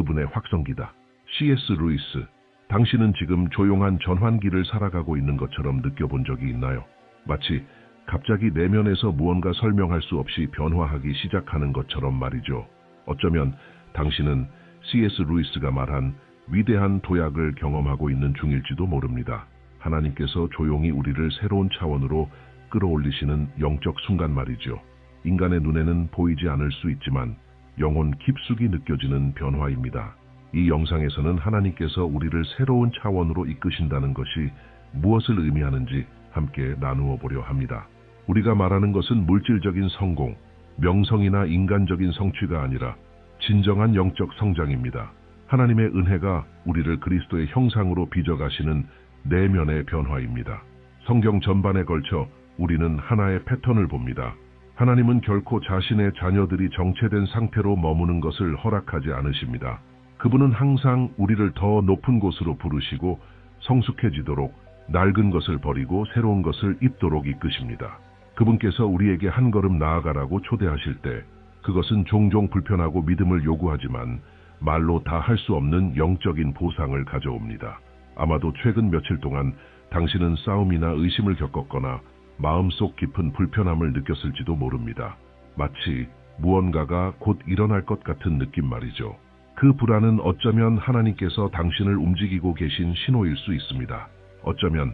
그분의 확성기다. C.S. 루이스, 당신은 지금 조용한 전환기를 살아가고 있는 것처럼 느껴본 적이 있나요? 마치 갑자기 내면에서 무언가 설명할 수 없이 변화하기 시작하는 것처럼 말이죠. 어쩌면 당신은 C.S. 루이스가 말한 위대한 도약을 경험하고 있는 중일지도 모릅니다. 하나님께서 조용히 우리를 새로운 차원으로 끌어올리시는 영적 순간 말이죠. 인간의 눈에는 보이지 않을 수 있지만 영혼 깊숙이 느껴지는 변화입니다. 이 영상에서는 하나님께서 우리를 새로운 차원으로 이끄신다는 것이 무엇을 의미하는지 함께 나누어 보려 합니다. 우리가 말하는 것은 물질적인 성공, 명성이나 인간적인 성취가 아니라 진정한 영적 성장입니다. 하나님의 은혜가 우리를 그리스도의 형상으로 빚어가시는 내면의 변화입니다. 성경 전반에 걸쳐 우리는 하나의 패턴을 봅니다. 하나님은 결코 자신의 자녀들이 정체된 상태로 머무는 것을 허락하지 않으십니다. 그분은 항상 우리를 더 높은 곳으로 부르시고 성숙해지도록 낡은 것을 버리고 새로운 것을 입도록 이끄십니다. 그분께서 우리에게 한 걸음 나아가라고 초대하실 때 그것은 종종 불편하고 믿음을 요구하지만 말로 다 할 수 없는 영적인 보상을 가져옵니다. 아마도 최근 며칠 동안 당신은 싸움이나 의심을 겪었거나 마음속 깊은 불편함을 느꼈을지도 모릅니다. 마치 무언가가 곧 일어날 것 같은 느낌 말이죠. 그 불안은 어쩌면 하나님께서 당신을 움직이고 계신 신호일 수 있습니다. 어쩌면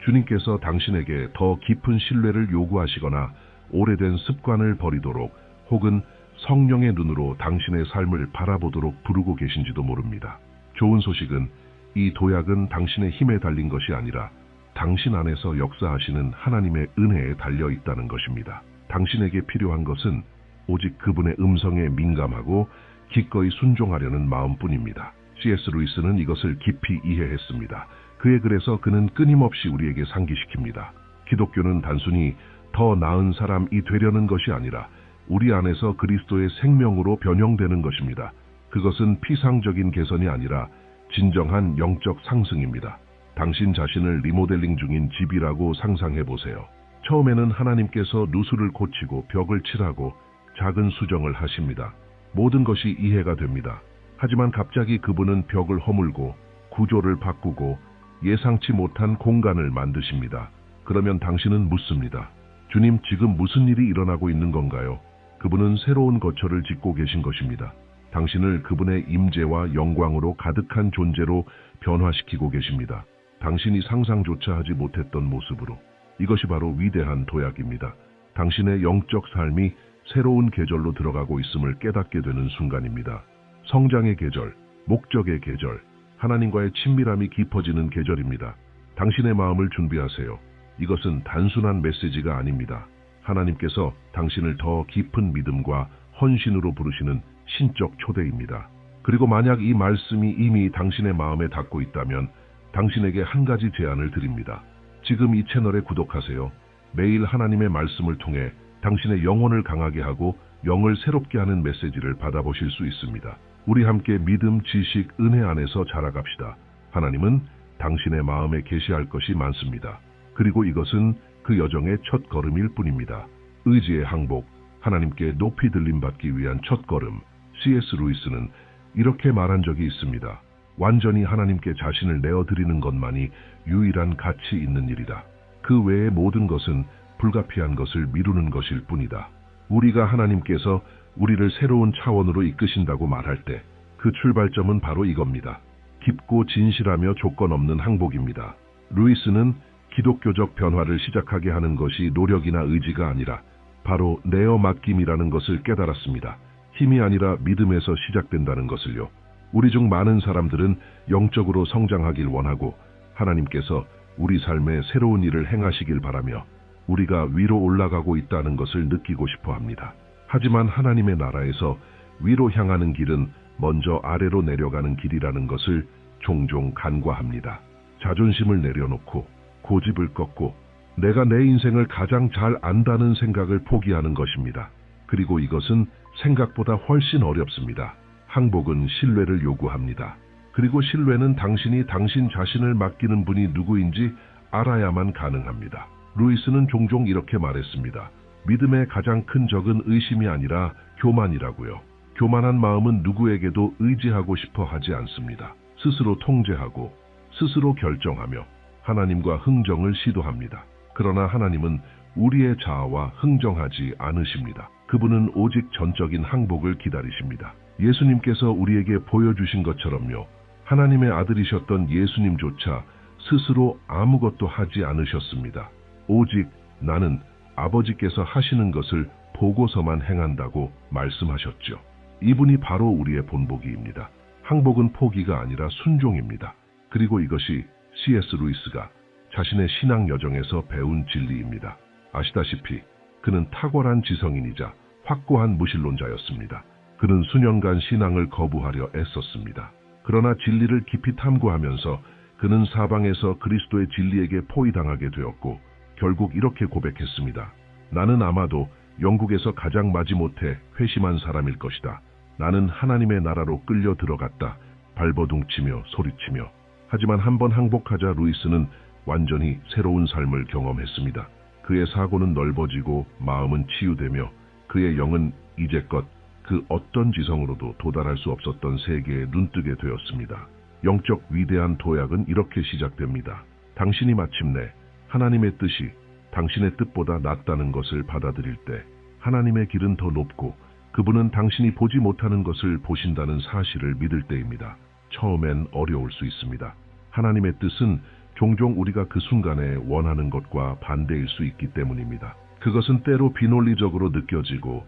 주님께서 당신에게 더 깊은 신뢰를 요구하시거나 오래된 습관을 버리도록 혹은 성령의 눈으로 당신의 삶을 바라보도록 부르고 계신지도 모릅니다. 좋은 소식은 이 도약은 당신의 힘에 달린 것이 아니라 당신 안에서 역사하시는 하나님의 은혜에 달려 있다는 것입니다. 당신에게 필요한 것은 오직 그분의 음성에 민감하고 기꺼이 순종하려는 마음뿐입니다. C.S. 루이스는 이것을 깊이 이해했습니다. 그의 글에서 그는 끊임없이 우리에게 상기시킵니다. 기독교는 단순히 더 나은 사람이 되려는 것이 아니라 우리 안에서 그리스도의 생명으로 변형되는 것입니다. 그것은 피상적인 개선이 아니라 진정한 영적 상승입니다. 당신 자신을 리모델링 중인 집이라고 상상해 보세요. 처음에는 하나님께서 누수를 고치고 벽을 칠하고 작은 수정을 하십니다. 모든 것이 이해가 됩니다. 하지만 갑자기 그분은 벽을 허물고 구조를 바꾸고 예상치 못한 공간을 만드십니다. 그러면 당신은 묻습니다. 주님, 지금 무슨 일이 일어나고 있는 건가요? 그분은 새로운 거처를 짓고 계신 것입니다. 당신을 그분의 임재와 영광으로 가득한 존재로 변화시키고 계십니다. 당신이 상상조차 하지 못했던 모습으로. 이것이 바로 위대한 도약입니다. 당신의 영적 삶이 새로운 계절로 들어가고 있음을 깨닫게 되는 순간입니다. 성장의 계절, 목적의 계절, 하나님과의 친밀함이 깊어지는 계절입니다. 당신의 마음을 준비하세요. 이것은 단순한 메시지가 아닙니다. 하나님께서 당신을 더 깊은 믿음과 헌신으로 부르시는 신적 초대입니다. 그리고 만약 이 말씀이 이미 당신의 마음에 닿고 있다면 당신에게 한 가지 제안을 드립니다. 지금 이 채널에 구독하세요. 매일 하나님의 말씀을 통해 당신의 영혼을 강하게 하고 영을 새롭게 하는 메시지를 받아보실 수 있습니다. 우리 함께 믿음, 지식, 은혜 안에서 자라갑시다. 하나님은 당신의 마음에 계시할 것이 많습니다. 그리고 이것은 그 여정의 첫 걸음일 뿐입니다. 의지의 항복, 하나님께 높이 들림받기 위한 첫 걸음. C.S. 루이스는 이렇게 말한 적이 있습니다. 완전히 하나님께 자신을 내어드리는 것만이 유일한 가치 있는 일이다. 그 외의 모든 것은 불가피한 것을 미루는 것일 뿐이다. 우리가 하나님께서 우리를 새로운 차원으로 이끄신다고 말할 때 그 출발점은 바로 이겁니다. 깊고 진실하며 조건 없는 항복입니다. 루이스는 기독교적 변화를 시작하게 하는 것이 노력이나 의지가 아니라 바로 내어 맡김이라는 것을 깨달았습니다. 힘이 아니라 믿음에서 시작된다는 것을요. 우리 중 많은 사람들은 영적으로 성장하길 원하고 하나님께서 우리 삶에 새로운 일을 행하시길 바라며 우리가 위로 올라가고 있다는 것을 느끼고 싶어 합니다. 하지만 하나님의 나라에서 위로 향하는 길은 먼저 아래로 내려가는 길이라는 것을 종종 간과합니다. 자존심을 내려놓고 고집을 꺾고 내가 내 인생을 가장 잘 안다는 생각을 포기하는 것입니다. 그리고 이것은 생각보다 훨씬 어렵습니다. 항복은 신뢰를 요구합니다. 그리고 신뢰는 당신이 당신 자신을 맡기는 분이 누구인지 알아야만 가능합니다. 루이스는 종종 이렇게 말했습니다. 믿음의 가장 큰 적은 의심이 아니라 교만이라고요. 교만한 마음은 누구에게도 의지하고 싶어 하지 않습니다. 스스로 통제하고 스스로 결정하며 하나님과 흥정을 시도합니다. 그러나 하나님은 우리의 자아와 흥정하지 않으십니다. 그분은 오직 전적인 항복을 기다리십니다. 예수님께서 우리에게 보여주신 것처럼요. 하나님의 아들이셨던 예수님조차 스스로 아무것도 하지 않으셨습니다. 오직 나는 아버지께서 하시는 것을 보고서만 행한다고 말씀하셨죠. 이분이 바로 우리의 본보기입니다. 항복은 포기가 아니라 순종입니다. 그리고 이것이 C.S. 루이스가 자신의 신앙 여정에서 배운 진리입니다. 아시다시피 그는 탁월한 지성인이자 확고한 무신론자였습니다. 그는 수년간 신앙을 거부하려 애썼습니다. 그러나 진리를 깊이 탐구하면서 그는 사방에서 그리스도의 진리에게 포위당하게 되었고 결국 이렇게 고백했습니다. 나는 아마도 영국에서 가장 마지못해 회심한 사람일 것이다. 나는 하나님의 나라로 끌려 들어갔다. 발버둥치며 소리치며. 하지만 한번 항복하자 루이스는 완전히 새로운 삶을 경험했습니다. 그의 사고는 넓어지고 마음은 치유되며 그의 영은 이제껏 그 어떤 지성으로도 도달할 수 없었던 세계에 눈뜨게 되었습니다. 영적 위대한 도약은 이렇게 시작됩니다. 당신이 마침내 하나님의 뜻이 당신의 뜻보다 낫다는 것을 받아들일 때 하나님의 길은 더 높고 그분은 당신이 보지 못하는 것을 보신다는 사실을 믿을 때입니다. 처음엔 어려울 수 있습니다. 하나님의 뜻은 종종 우리가 그 순간에 원하는 것과 반대일 수 있기 때문입니다. 그것은 때로 비논리적으로 느껴지고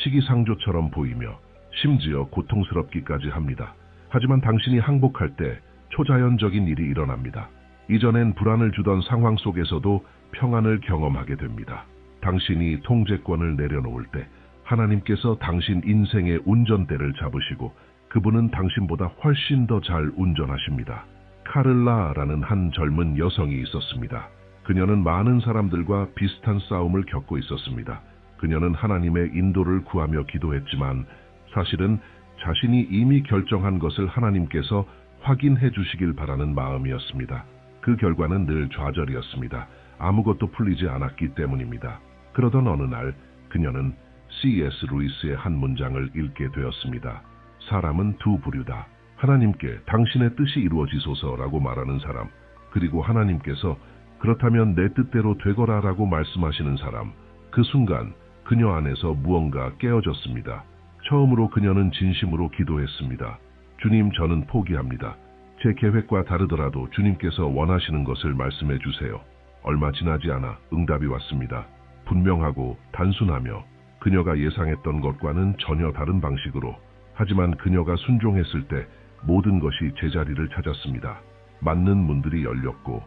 시기상조처럼 보이며 심지어 고통스럽기까지 합니다. 하지만 당신이 항복할 때 초자연적인 일이 일어납니다. 이전엔 불안을 주던 상황 속에서도 평안을 경험하게 됩니다. 당신이 통제권을 내려놓을 때 하나님께서 당신 인생의 운전대를 잡으시고 그분은 당신보다 훨씬 더 잘 운전하십니다. 카를라라는 한 젊은 여성이 있었습니다. 그녀는 많은 사람들과 비슷한 싸움을 겪고 있었습니다. 그녀는 하나님의 인도를 구하며 기도했지만 사실은 자신이 이미 결정한 것을 하나님께서 확인해 주시길 바라는 마음이었습니다. 그 결과는 늘 좌절이었습니다. 아무것도 풀리지 않았기 때문입니다. 그러던 어느 날 그녀는 C.S. 루이스의 한 문장을 읽게 되었습니다. 사람은 두 부류다. 하나님께 당신의 뜻이 이루어지소서라고 말하는 사람, 그리고 하나님께서 그렇다면 내 뜻대로 되거라라고 말씀하시는 사람. 그 순간 그녀 안에서 무언가 깨어졌습니다. 처음으로 그녀는 진심으로 기도했습니다. 주님, 저는 포기합니다. 제 계획과 다르더라도 주님께서 원하시는 것을 말씀해 주세요. 얼마 지나지 않아 응답이 왔습니다. 분명하고 단순하며 그녀가 예상했던 것과는 전혀 다른 방식으로. 하지만 그녀가 순종했을 때 모든 것이 제자리를 찾았습니다. 맞는 문들이 열렸고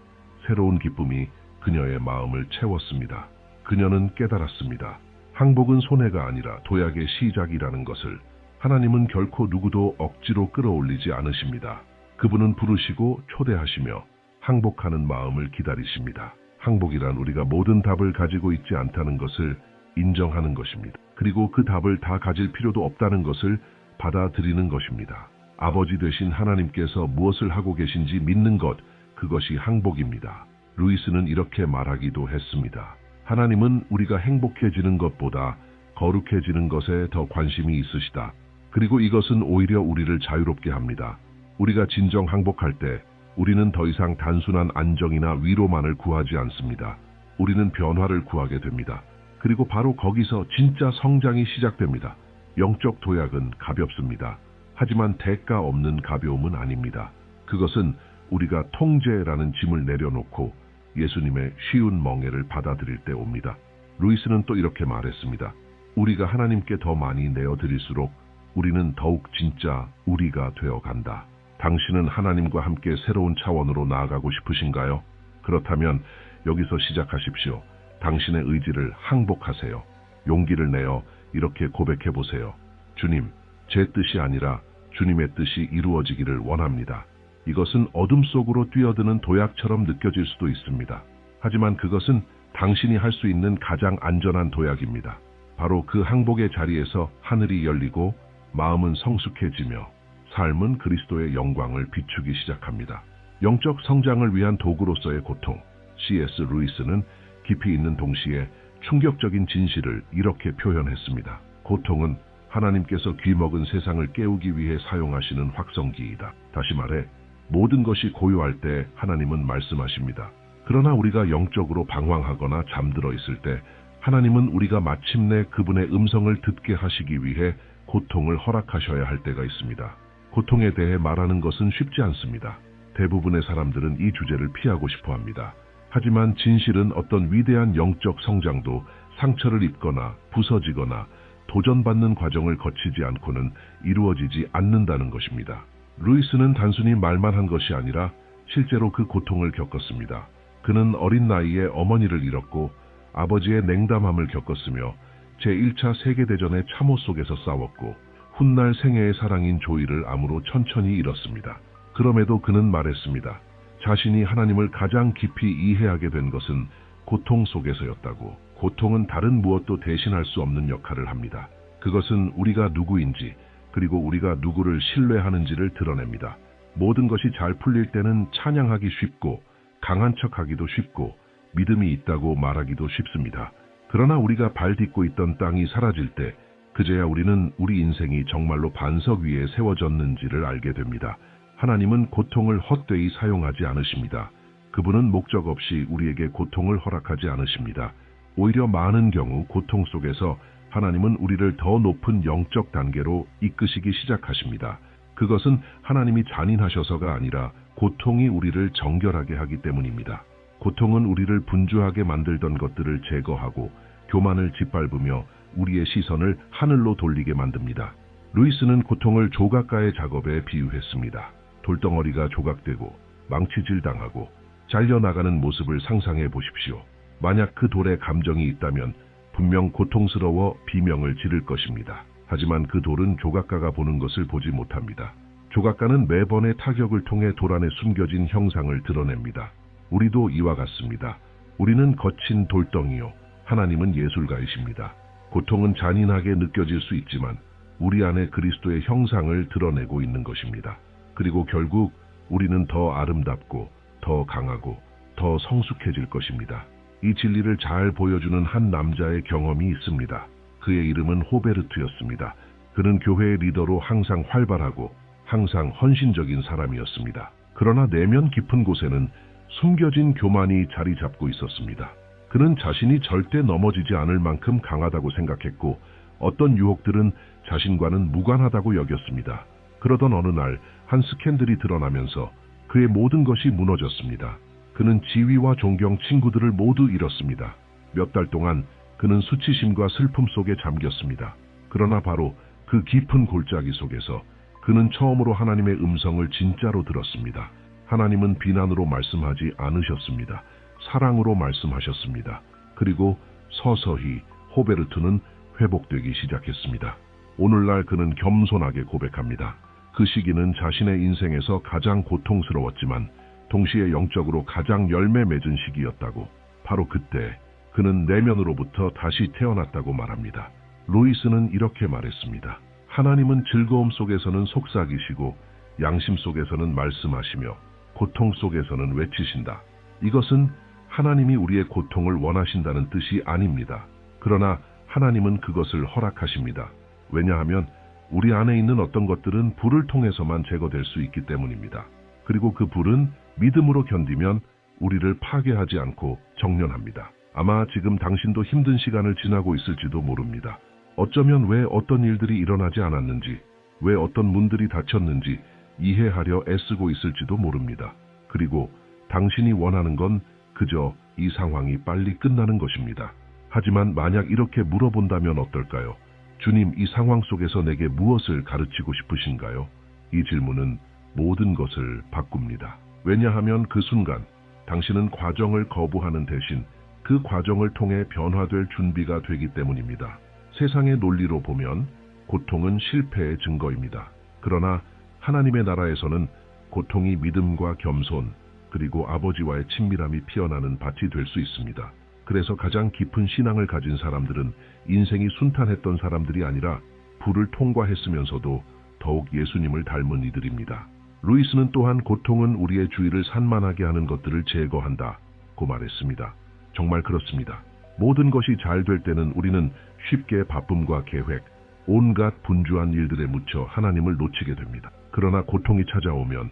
새로운 기쁨이 그녀의 마음을 채웠습니다. 그녀는 깨달았습니다. 항복은 손해가 아니라 도약의 시작이라는 것을. 하나님은 결코 누구도 억지로 끌어올리지 않으십니다. 그분은 부르시고 초대하시며 항복하는 마음을 기다리십니다. 항복이란 우리가 모든 답을 가지고 있지 않다는 것을 인정하는 것입니다. 그리고 그 답을 다 가질 필요도 없다는 것을 받아들이는 것입니다. 아버지 되신 하나님께서 무엇을 하고 계신지 믿는 것, 그것이 항복입니다. 루이스는 이렇게 말하기도 했습니다. 하나님은 우리가 행복해지는 것보다 거룩해지는 것에 더 관심이 있으시다. 그리고 이것은 오히려 우리를 자유롭게 합니다. 우리가 진정 항복할 때 우리는 더 이상 단순한 안정이나 위로만을 구하지 않습니다. 우리는 변화를 구하게 됩니다. 그리고 바로 거기서 진짜 성장이 시작됩니다. 영적 도약은 가볍습니다. 하지만 대가 없는 가벼움은 아닙니다. 그것은 우리가 통제라는 짐을 내려놓고 예수님의 쉬운 멍에를 받아들일 때 옵니다. 루이스는 또 이렇게 말했습니다. 우리가 하나님께 더 많이 내어드릴수록 우리는 더욱 진짜 우리가 되어간다. 당신은 하나님과 함께 새로운 차원으로 나아가고 싶으신가요? 그렇다면 여기서 시작하십시오. 당신의 의지를 항복하세요. 용기를 내어 이렇게 고백해 보세요. 주님, 제 뜻이 아니라 주님의 뜻이 이루어지기를 원합니다. 이것은 어둠 속으로 뛰어드는 도약처럼 느껴질 수도 있습니다. 하지만 그것은 당신이 할 수 있는 가장 안전한 도약입니다. 바로 그 항복의 자리에서 하늘이 열리고 마음은 성숙해지며 삶은 그리스도의 영광을 비추기 시작합니다. 영적 성장을 위한 도구로서의 고통. C.S. 루이스는 깊이 있는 동시에 충격적인 진실을 이렇게 표현했습니다. 고통은 하나님께서 귀먹은 세상을 깨우기 위해 사용하시는 확성기이다. 다시 말해 모든 것이 고요할 때 하나님은 말씀하십니다. 그러나 우리가 영적으로 방황하거나 잠들어 있을 때 하나님은 우리가 마침내 그분의 음성을 듣게 하시기 위해 고통을 허락하셔야 할 때가 있습니다. 고통에 대해 말하는 것은 쉽지 않습니다. 대부분의 사람들은 이 주제를 피하고 싶어 합니다. 하지만 진실은 어떤 위대한 영적 성장도 상처를 입거나 부서지거나 도전받는 과정을 거치지 않고는 이루어지지 않는다는 것입니다. 루이스는 단순히 말만 한 것이 아니라 실제로 그 고통을 겪었습니다. 그는 어린 나이에 어머니를 잃었고 아버지의 냉담함을 겪었으며 제1차 세계대전의 참호 속에서 싸웠고 훗날 생애의 사랑인 조이를 암으로 천천히 잃었습니다. 그럼에도 그는 말했습니다. 자신이 하나님을 가장 깊이 이해하게 된 것은 고통 속에서였다고. 고통은 다른 무엇도 대신할 수 없는 역할을 합니다. 그것은 우리가 누구인지 그리고 우리가 누구를 신뢰하는지를 드러냅니다. 모든 것이 잘 풀릴 때는 찬양하기 쉽고 강한 척하기도 쉽고 믿음이 있다고 말하기도 쉽습니다. 그러나 우리가 발 딛고 있던 땅이 사라질 때 그제야 우리는 우리 인생이 정말로 반석 위에 세워졌는지를 알게 됩니다. 하나님은 고통을 헛되이 사용하지 않으십니다. 그분은 목적 없이 우리에게 고통을 허락하지 않으십니다. 오히려 많은 경우 고통 속에서 하나님은 우리를 더 높은 영적 단계로 이끄시기 시작하십니다. 그것은 하나님이 잔인하셔서가 아니라 고통이 우리를 정결하게 하기 때문입니다. 고통은 우리를 분주하게 만들던 것들을 제거하고 교만을 짓밟으며 우리의 시선을 하늘로 돌리게 만듭니다. 루이스는 고통을 조각가의 작업에 비유했습니다. 돌덩어리가 조각되고 망치질 당하고 잘려나가는 모습을 상상해 보십시오. 만약 그 돌에 감정이 있다면 분명 고통스러워 비명을 지를 것입니다. 하지만 그 돌은 조각가가 보는 것을 보지 못합니다. 조각가는 매번의 타격을 통해 돌 안에 숨겨진 형상을 드러냅니다. 우리도 이와 같습니다. 우리는 거친 돌덩이요, 하나님은 예술가이십니다. 고통은 잔인하게 느껴질 수 있지만 우리 안에 그리스도의 형상을 드러내고 있는 것입니다. 그리고 결국 우리는 더 아름답고 더 강하고 더 성숙해질 것입니다. 이 진리를 잘 보여주는 한 남자의 경험이 있습니다. 그의 이름은 호베르트였습니다. 그는 교회의 리더로 항상 활발하고 항상 헌신적인 사람이었습니다. 그러나 내면 깊은 곳에는 숨겨진 교만이 자리 잡고 있었습니다. 그는 자신이 절대 넘어지지 않을 만큼 강하다고 생각했고 어떤 유혹들은 자신과는 무관하다고 여겼습니다. 그러던 어느 날 한 스캔들이 드러나면서 그의 모든 것이 무너졌습니다. 그는 지위와 존경, 친구들을 모두 잃었습니다. 몇 달 동안 그는 수치심과 슬픔 속에 잠겼습니다. 그러나 바로 그 깊은 골짜기 속에서 그는 처음으로 하나님의 음성을 진짜로 들었습니다. 하나님은 비난으로 말씀하지 않으셨습니다. 사랑으로 말씀하셨습니다. 그리고 서서히 호베르트는 회복되기 시작했습니다. 오늘날 그는 겸손하게 고백합니다. 그 시기는 자신의 인생에서 가장 고통스러웠지만 동시에 영적으로 가장 열매 맺은 시기였다고. 바로 그때 그는 내면으로부터 다시 태어났다고 말합니다. 루이스는 이렇게 말했습니다. 하나님은 즐거움 속에서는 속삭이시고 양심 속에서는 말씀하시며 고통 속에서는 외치신다. 이것은 하나님이 우리의 고통을 원하신다는 뜻이 아닙니다. 그러나 하나님은 그것을 허락하십니다. 왜냐하면 우리 안에 있는 어떤 것들은 불을 통해서만 제거될 수 있기 때문입니다. 그리고 그 불은 믿음으로 견디면 우리를 파괴하지 않고 정련합니다. 아마 지금 당신도 힘든 시간을 지나고 있을지도 모릅니다. 어쩌면 왜 어떤 일들이 일어나지 않았는지, 왜 어떤 문들이 닫혔는지 이해하려 애쓰고 있을지도 모릅니다. 그리고 당신이 원하는 건 그저 이 상황이 빨리 끝나는 것입니다. 하지만 만약 이렇게 물어본다면 어떨까요? 주님, 이 상황 속에서 내게 무엇을 가르치고 싶으신가요? 이 질문은 모든 것을 바꿉니다. 왜냐하면 그 순간 당신은 과정을 거부하는 대신 그 과정을 통해 변화될 준비가 되기 때문입니다. 세상의 논리로 보면 고통은 실패의 증거입니다. 그러나 하나님의 나라에서는 고통이 믿음과 겸손 그리고 아버지와의 친밀함이 피어나는 밭이 될 수 있습니다. 그래서 가장 깊은 신앙을 가진 사람들은 인생이 순탄했던 사람들이 아니라 불을 통과했으면서도 더욱 예수님을 닮은 이들입니다. 루이스는 또한 고통은 우리의 주의를 산만하게 하는 것들을 제거한다고 말했습니다. 정말 그렇습니다. 모든 것이 잘 될 때는 우리는 쉽게 바쁨과 계획, 온갖 분주한 일들에 묻혀 하나님을 놓치게 됩니다. 그러나 고통이 찾아오면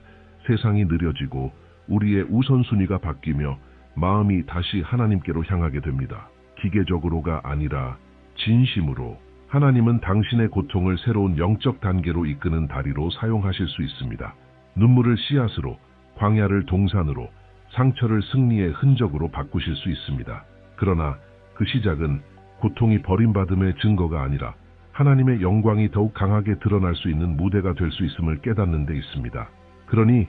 세상이 느려지고 우리의 우선순위가 바뀌며 마음이 다시 하나님께로 향하게 됩니다. 기계적으로가 아니라 진심으로. 하나님은 당신의 고통을 새로운 영적 단계로 이끄는 다리로 사용하실 수 있습니다. 눈물을 씨앗으로, 광야를 동산으로, 상처를 승리의 흔적으로 바꾸실 수 있습니다. 그러나 그 시작은 고통이 버림받음의 증거가 아니라 하나님의 영광이 더욱 강하게 드러날 수 있는 무대가 될 수 있음을 깨닫는 데 있습니다. 그러니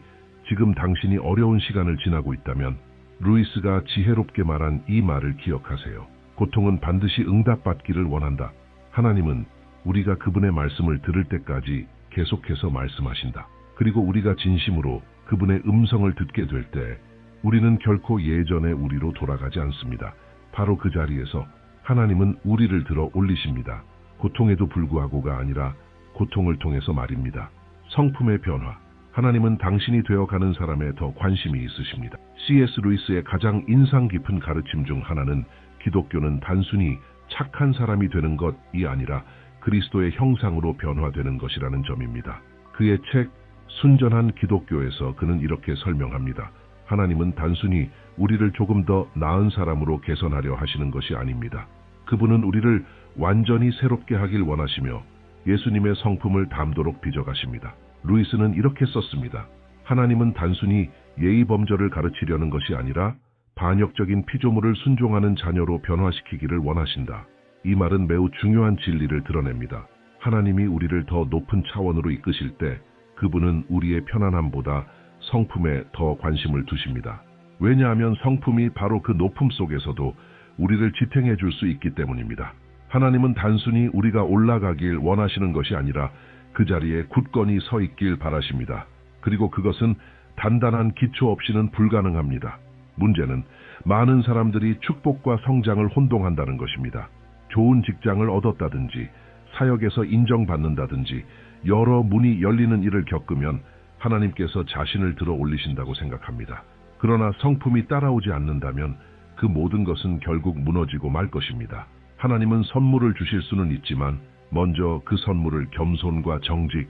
지금 당신이 어려운 시간을 지나고 있다면 루이스가 지혜롭게 말한 이 말을 기억하세요. 고통은 반드시 응답받기를 원한다. 하나님은 우리가 그분의 말씀을 들을 때까지 계속해서 말씀하신다. 그리고 우리가 진심으로 그분의 음성을 듣게 될 때 우리는 결코 예전의 우리로 돌아가지 않습니다. 바로 그 자리에서 하나님은 우리를 들어 올리십니다. 고통에도 불구하고가 아니라 고통을 통해서 말입니다. 성품의 변화. 하나님은 당신이 되어가는 사람에 더 관심이 있으십니다. C.S. 루이스의 가장 인상 깊은 가르침 중 하나는 기독교는 단순히 착한 사람이 되는 것이 아니라 그리스도의 형상으로 변화되는 것이라는 점입니다. 그의 책 순전한 기독교에서 그는 이렇게 설명합니다. 하나님은 단순히 우리를 조금 더 나은 사람으로 개선하려 하시는 것이 아닙니다. 그분은 우리를 완전히 새롭게 하길 원하시며 예수님의 성품을 닮도록 빚어가십니다. 루이스는 이렇게 썼습니다. 하나님은 단순히 예의범절을 가르치려는 것이 아니라 반역적인 피조물을 순종하는 자녀로 변화시키기를 원하신다. 이 말은 매우 중요한 진리를 드러냅니다. 하나님이 우리를 더 높은 차원으로 이끄실 때 그분은 우리의 편안함보다 성품에 더 관심을 두십니다. 왜냐하면 성품이 바로 그 높음 속에서도 우리를 지탱해 줄 수 있기 때문입니다. 하나님은 단순히 우리가 올라가길 원하시는 것이 아니라 그 자리에 굳건히 서 있길 바라십니다. 그리고 그것은 단단한 기초 없이는 불가능합니다. 문제는 많은 사람들이 축복과 성장을 혼동한다는 것입니다. 좋은 직장을 얻었다든지 사역에서 인정받는다든지 여러 문이 열리는 일을 겪으면 하나님께서 자신을 들어 올리신다고 생각합니다. 그러나 성품이 따라오지 않는다면 그 모든 것은 결국 무너지고 말 것입니다. 하나님은 선물을 주실 수는 있지만 먼저 그 선물을 겸손과 정직,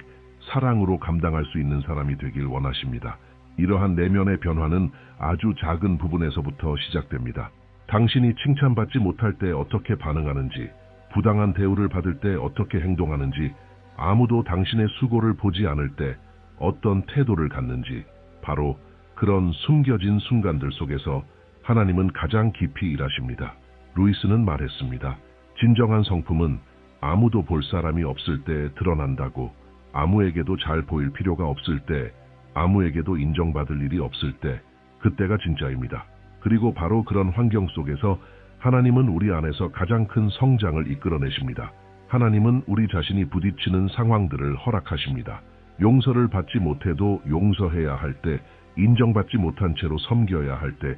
사랑으로 감당할 수 있는 사람이 되길 원하십니다. 이러한 내면의 변화는 아주 작은 부분에서부터 시작됩니다. 당신이 칭찬받지 못할 때 어떻게 반응하는지, 부당한 대우를 받을 때 어떻게 행동하는지, 아무도 당신의 수고를 보지 않을 때 어떤 태도를 갖는지, 바로 그런 숨겨진 순간들 속에서 하나님은 가장 깊이 일하십니다. 루이스는 말했습니다. 진정한 성품은 아무도 볼 사람이 없을 때 드러난다고. 아무에게도 잘 보일 필요가 없을 때, 아무에게도 인정받을 일이 없을 때, 그때가 진짜입니다. 그리고 바로 그런 환경 속에서 하나님은 우리 안에서 가장 큰 성장을 이끌어내십니다. 하나님은 우리 자신이 부딪히는 상황들을 허락하십니다. 용서를 받지 못해도 용서해야 할 때, 인정받지 못한 채로 섬겨야 할 때,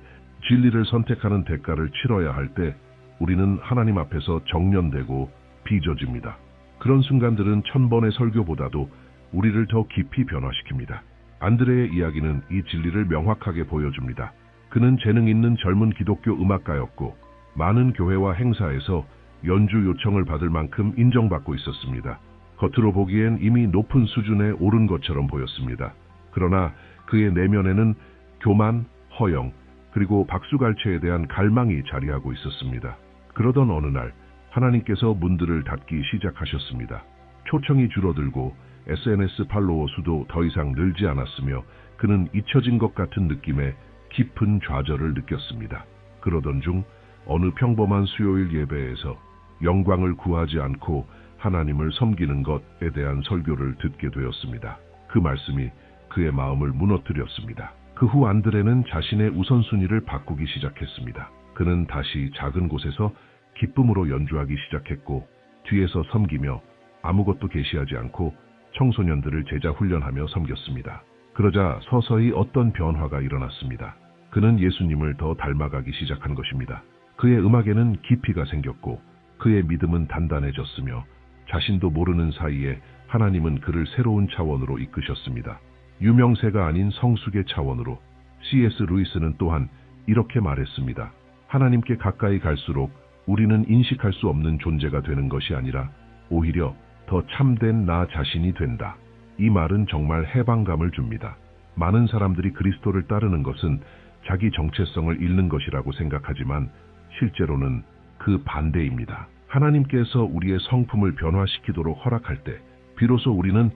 진리를 선택하는 대가를 치러야 할 때, 우리는 하나님 앞에서 정련되고 빚어집니다. 그런 순간들은 1000번의 설교보다도 우리를 더 깊이 변화시킵니다. 안드레의 이야기는 이 진리를 명확하게 보여줍니다. 그는 재능 있는 젊은 기독교 음악가였고 많은 교회와 행사에서 연주 요청을 받을 만큼 인정받고 있었습니다. 겉으로 보기엔 이미 높은 수준에 오른 것처럼 보였습니다. 그러나 그의 내면에는 교만, 허영, 그리고 박수갈채에 대한 갈망이 자리하고 있었습니다. 그러던 어느 날 하나님께서 문들을 닫기 시작하셨습니다. 초청이 줄어들고 SNS 팔로워 수도 더 이상 늘지 않았으며 그는 잊혀진 것 같은 느낌에 깊은 좌절을 느꼈습니다. 그러던 중 어느 평범한 수요일 예배에서 영광을 구하지 않고 하나님을 섬기는 것에 대한 설교를 듣게 되었습니다. 그 말씀이 그의 마음을 무너뜨렸습니다. 그 후 안드레는 자신의 우선순위를 바꾸기 시작했습니다. 그는 다시 작은 곳에서 기쁨으로 연주하기 시작했고 뒤에서 섬기며 아무것도 계시하지 않고 청소년들을 제자 훈련하며 섬겼습니다. 그러자 서서히 어떤 변화가 일어났습니다. 그는 예수님을 더 닮아가기 시작한 것입니다. 그의 음악에는 깊이가 생겼고 그의 믿음은 단단해졌으며 자신도 모르는 사이에 하나님은 그를 새로운 차원으로 이끄셨습니다. 유명세가 아닌 성숙의 차원으로. C.S. 루이스는 또한 이렇게 말했습니다. 하나님께 가까이 갈수록 우리는 인식할 수 없는 존재가 되는 것이 아니라 오히려 더 참된 나 자신이 된다. 이 말은 정말 해방감을 줍니다. 많은 사람들이 그리스도를 따르는 것은 자기 정체성을 잃는 것이라고 생각하지만 실제로는 그 반대입니다. 하나님께서 우리의 성품을 변화시키도록 허락할 때 비로소 우리는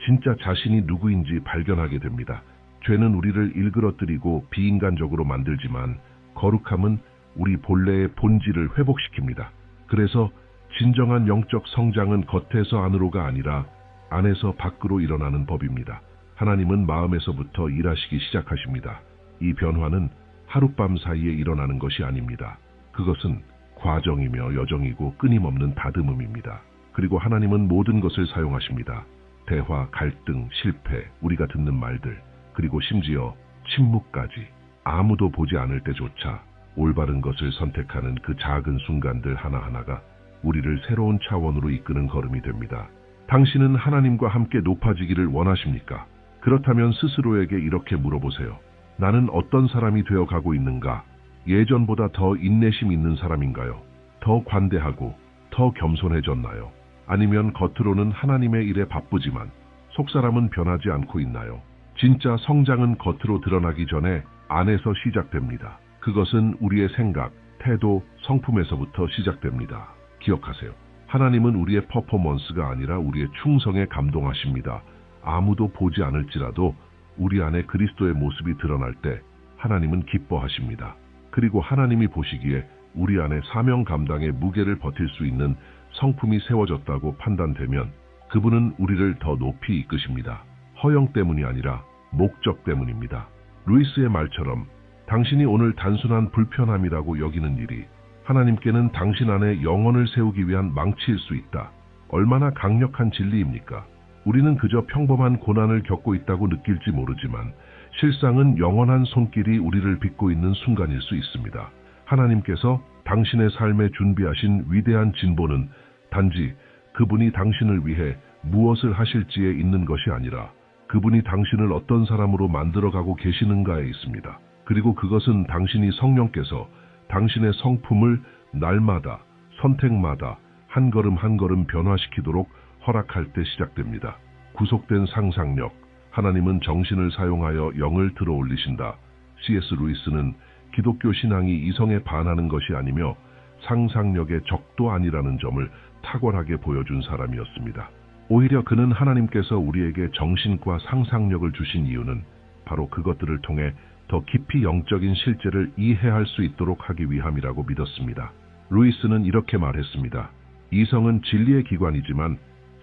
진짜 자신이 누구인지 발견하게 됩니다. 죄는 우리를 일그러뜨리고 비인간적으로 만들지만 거룩함은 우리 본래의 본질을 회복시킵니다. 그래서 진정한 영적 성장은 겉에서 안으로가 아니라 안에서 밖으로 일어나는 법입니다. 하나님은 마음에서부터 일하시기 시작하십니다. 이 변화는 하룻밤 사이에 일어나는 것이 아닙니다. 그것은 과정이며 여정이고 끊임없는 다듬음입니다. 그리고 하나님은 모든 것을 사용하십니다. 대화, 갈등, 실패, 우리가 듣는 말들, 그리고 심지어 침묵까지. 아무도 보지 않을 때조차 올바른 것을 선택하는 그 작은 순간들 하나하나가 우리를 새로운 차원으로 이끄는 걸음이 됩니다. 당신은 하나님과 함께 높아지기를 원하십니까? 그렇다면 스스로에게 이렇게 물어보세요. 나는 어떤 사람이 되어 가고 있는가? 예전보다 더 인내심 있는 사람인가요? 더 관대하고 더 겸손해졌나요? 아니면 겉으로는 하나님의 일에 바쁘지만 속사람은 변하지 않고 있나요? 진짜 성장은 겉으로 드러나기 전에 안에서 시작됩니다. 그것은 우리의 생각, 태도, 성품에서부터 시작됩니다. 기억하세요. 하나님은 우리의 퍼포먼스가 아니라 우리의 충성에 감동하십니다. 아무도 보지 않을지라도 우리 안에 그리스도의 모습이 드러날 때 하나님은 기뻐하십니다. 그리고 하나님이 보시기에 우리 안에 사명 감당의 무게를 버틸 수 있는 성품이 세워졌다고 판단되면 그분은 우리를 더 높이 이끄십니다. 허영 때문이 아니라 목적 때문입니다. 루이스의 말처럼 당신이 오늘 단순한 불편함이라고 여기는 일이 하나님께는 당신 안에 영혼을 세우기 위한 망치일 수 있다. 얼마나 강력한 진리입니까? 우리는 그저 평범한 고난을 겪고 있다고 느낄지 모르지만 실상은 영원한 손길이 우리를 빚고 있는 순간일 수 있습니다. 하나님께서 당신의 삶에 준비하신 위대한 진보는 단지 그분이 당신을 위해 무엇을 하실지에 있는 것이 아니라 그분이 당신을 어떤 사람으로 만들어가고 계시는가에 있습니다. 그리고 그것은 당신이 성령께서 당신의 성품을 날마다, 선택마다 한 걸음 한 걸음 변화시키도록 허락할 때 시작됩니다. 구속된 상상력, 하나님은 정신을 사용하여 영을 들어올리신다. C.S. 루이스는 기독교 신앙이 이성에 반하는 것이 아니며 상상력의 적도 아니라는 점을 탁월하게 보여준 사람이었습니다. 오히려 그는 하나님께서 우리에게 정신과 상상력을 주신 이유는 바로 그것들을 통해 더 깊이 영적인 실제를 이해할 수 있도록 하기 위함이라고 믿었습니다. 루이스는 이렇게 말했습니다. 이성은 진리의 기관이지만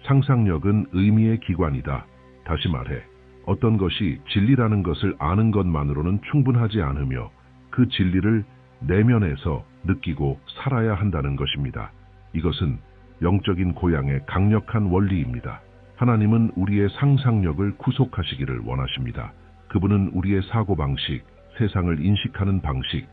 상상력은 의미의 기관이다. 다시 말해, 어떤 것이 진리라는 것을 아는 것만으로는 충분하지 않으며 그 진리를 내면에서 느끼고 살아야 한다는 것입니다. 이것은 영적인 고향의 강력한 원리입니다. 하나님은 우리의 상상력을 구속하시기를 원하십니다. 그분은 우리의 사고방식, 세상을 인식하는 방식,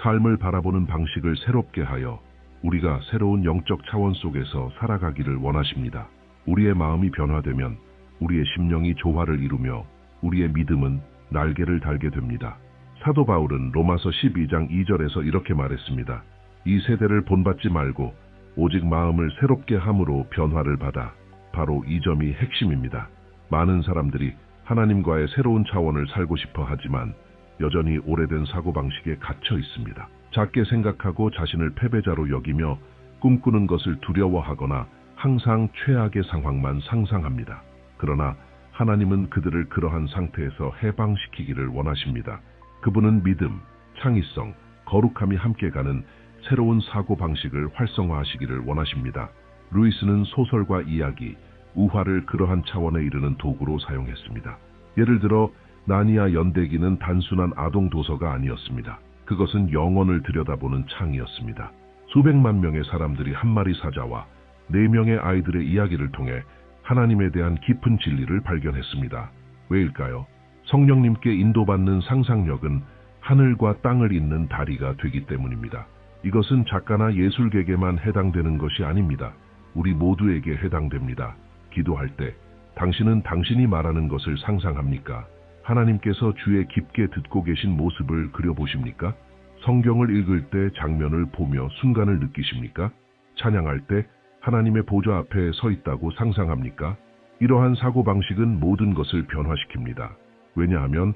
삶을 바라보는 방식을 새롭게 하여 우리가 새로운 영적 차원 속에서 살아가기를 원하십니다. 우리의 마음이 변화되면 우리의 심령이 조화를 이루며 우리의 믿음은 날개를 달게 됩니다. 사도 바울은 로마서 12장 2절에서 이렇게 말했습니다. 이 세대를 본받지 말고 오직 마음을 새롭게 함으로 변화를 받아. 바로 이 점이 핵심입니다. 많은 사람들이 하나님과의 새로운 차원을 살고 싶어 하지만 여전히 오래된 사고방식에 갇혀 있습니다. 작게 생각하고 자신을 패배자로 여기며 꿈꾸는 것을 두려워하거나 항상 최악의 상황만 상상합니다. 그러나 하나님은 그들을 그러한 상태에서 해방시키기를 원하십니다. 그분은 믿음, 창의성, 거룩함이 함께 가는 새로운 사고방식을 활성화하시기를 원하십니다. 루이스는 소설과 이야기, 우화를 그러한 차원에 이르는 도구로 사용했습니다. 예를 들어 나니아 연대기는 단순한 아동 도서가 아니었습니다. 그것은 영혼을 들여다보는 창이었습니다. 수백만 명의 사람들이 한 마리 사자와 4명의 아이들의 이야기를 통해 하나님에 대한 깊은 진리를 발견했습니다. 왜일까요? 성령님께 인도받는 상상력은 하늘과 땅을 잇는 다리가 되기 때문입니다. 이것은 작가나 예술가에게만 해당되는 것이 아닙니다. 우리 모두에게 해당됩니다. 기도할 때 당신은 당신이 말하는 것을 상상합니까? 하나님께서 주에 깊게 듣고 계신 모습을 그려보십니까? 성경을 읽을 때 장면을 보며 순간을 느끼십니까? 찬양할 때 하나님의 보좌 앞에 서 있다고 상상합니까? 이러한 사고방식은 모든 것을 변화시킵니다. 왜냐하면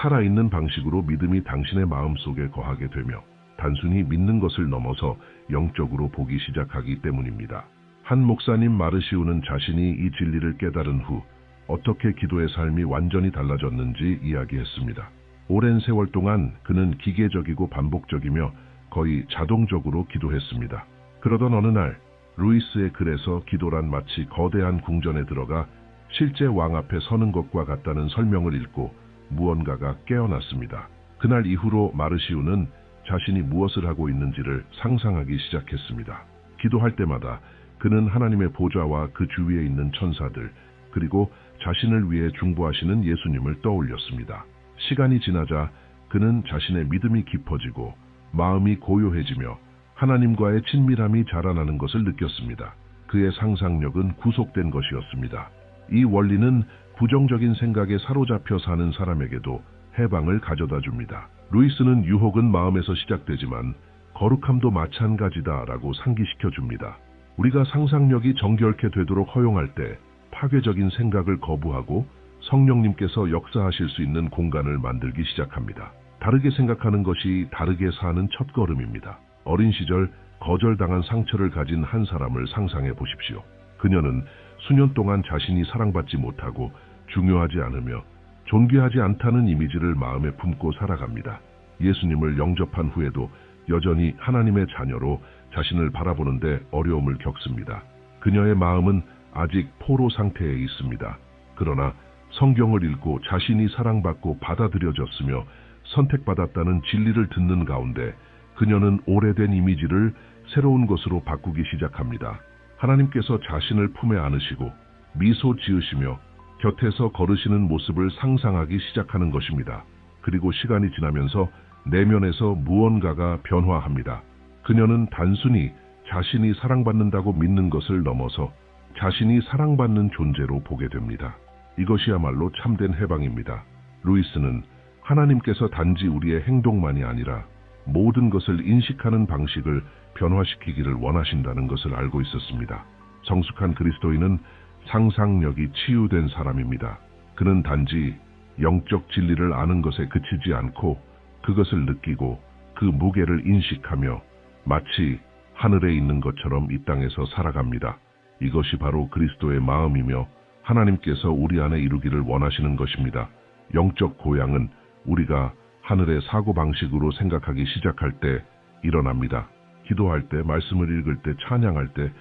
살아있는 방식으로 믿음이 당신의 마음속에 거하게 되며 단순히 믿는 것을 넘어서 영적으로 보기 시작하기 때문입니다. 한 목사님 마르시우는 자신이 이 진리를 깨달은 후 어떻게 기도의 삶이 완전히 달라졌는지 이야기했습니다. 오랜 세월 동안 그는 기계적이고 반복적이며 거의 자동적으로 기도했습니다. 그러던 어느 날 루이스의 글에서 기도란 마치 거대한 궁전에 들어가 실제 왕 앞에 서는 것과 같다는 설명을 읽고 무언가가 깨어났습니다. 그날 이후로 마르시우는 자신이 무엇을 하고 있는지를 상상하기 시작했습니다. 기도할 때마다 그는 하나님의 보좌와 그 주위에 있는 천사들, 그리고 자신을 위해 중보하시는 예수님을 떠올렸습니다. 시간이 지나자 그는 자신의 믿음이 깊어지고 마음이 고요해지며 하나님과의 친밀함이 자라나는 것을 느꼈습니다. 그의 상상력은 구속된 것이었습니다. 이 원리는 부정적인 생각에 사로잡혀 사는 사람에게도 해방을 가져다 줍니다. 루이스는 유혹은 마음에서 시작되지만 거룩함도 마찬가지다라고 상기시켜 줍니다. 우리가 상상력이 정결케 되도록 허용할 때 파괴적인 생각을 거부하고 성령님께서 역사하실 수 있는 공간을 만들기 시작합니다. 다르게 생각하는 것이 다르게 사는 첫걸음입니다. 어린 시절 거절당한 상처를 가진 한 사람을 상상해 보십시오. 그녀는 수년 동안 자신이 사랑받지 못하고 중요하지 않으며 존귀하지 않다는 이미지를 마음에 품고 살아갑니다. 예수님을 영접한 후에도 여전히 하나님의 자녀로 자신을 바라보는데 어려움을 겪습니다. 그녀의 마음은 아직 포로 상태에 있습니다. 그러나 성경을 읽고 자신이 사랑받고 받아들여졌으며 선택받았다는 진리를 듣는 가운데 그녀는 오래된 이미지를 새로운 것으로 바꾸기 시작합니다. 하나님께서 자신을 품에 안으시고 미소 지으시며 곁에서 걸으시는 모습을 상상하기 시작하는 것입니다. 그리고 시간이 지나면서 내면에서 무언가가 변화합니다. 그녀는 단순히 자신이 사랑받는다고 믿는 것을 넘어서 자신이 사랑받는 존재로 보게 됩니다. 이것이야말로 참된 해방입니다. 루이스는 하나님께서 단지 우리의 행동만이 아니라 모든 것을 인식하는 방식을 변화시키기를 원하신다는 것을 알고 있었습니다. 성숙한 그리스도인은 상상력이 치유된 사람입니다. 그는 단지 영적 진리를 아는 것에 그치지 않고 그것을 느끼고 그 무게를 인식하며 마치 하늘에 있는 것처럼 이 땅에서 살아갑니다. 이것이 바로 그리스도의 마음이며 하나님께서 우리 안에 이루기를 원하시는 것입니다. 영적 고향은 우리가 하늘의 사고방식으로 생각하기 시작할 때 일어납니다. 기도할 때, 말씀을 읽을 때, 찬양할 때,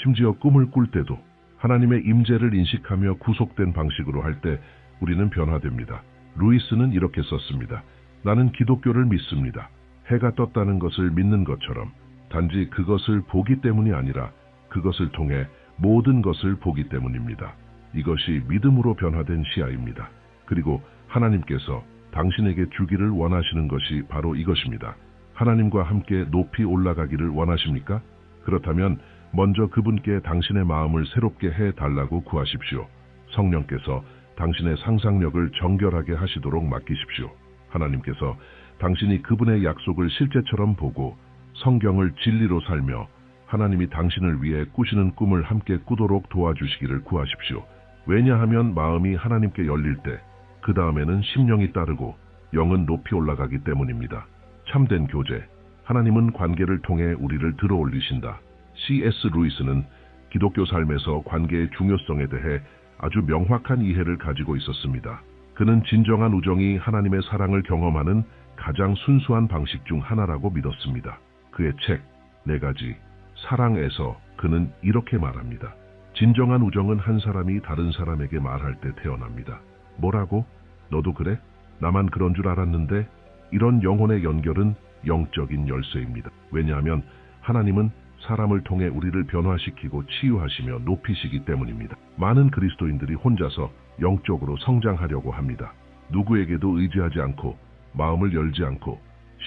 심지어 꿈을 꿀 때도 하나님의 임재를 인식하며 구속된 방식으로 할 때 우리는 변화됩니다. 루이스는 이렇게 썼습니다. 나는 기독교를 믿습니다. 해가 떴다는 것을 믿는 것처럼 단지 그것을 보기 때문이 아니라 그것을 통해 모든 것을 보기 때문입니다. 이것이 믿음으로 변화된 시야입니다. 그리고 하나님께서 당신에게 주기를 원하시는 것이 바로 이것입니다. 하나님과 함께 높이 올라가기를 원하십니까? 그렇다면 먼저 그분께 당신의 마음을 새롭게 해달라고 구하십시오. 성령께서 당신의 상상력을 정결하게 하시도록 맡기십시오. 하나님께서 당신이 그분의 약속을 실제처럼 보고 성경을 진리로 살며 하나님이 당신을 위해 꾸시는 꿈을 함께 꾸도록 도와주시기를 구하십시오. 왜냐하면 마음이 하나님께 열릴 때 그 다음에는 심령이 따르고 영은 높이 올라가기 때문입니다. 참된 교제, 하나님은 관계를 통해 우리를 들어올리신다. C.S. 루이스는 기독교 삶에서 관계의 중요성에 대해 아주 명확한 이해를 가지고 있었습니다. 그는 진정한 우정이 하나님의 사랑을 경험하는 가장 순수한 방식 중 하나라고 믿었습니다. 그의 책, 4가지, 사랑에서 그는 이렇게 말합니다. 진정한 우정은 한 사람이 다른 사람에게 말할 때 태어납니다. 뭐라고? 너도 그래? 나만 그런 줄 알았는데? 이런 영혼의 연결은 영적인 열쇠입니다. 왜냐하면 하나님은 사람을 통해 우리를 변화시키고 치유하시며 높이시기 때문입니다. 많은 그리스도인들이 혼자서 영적으로 성장하려고 합니다. 누구에게도 의지하지 않고 마음을 열지 않고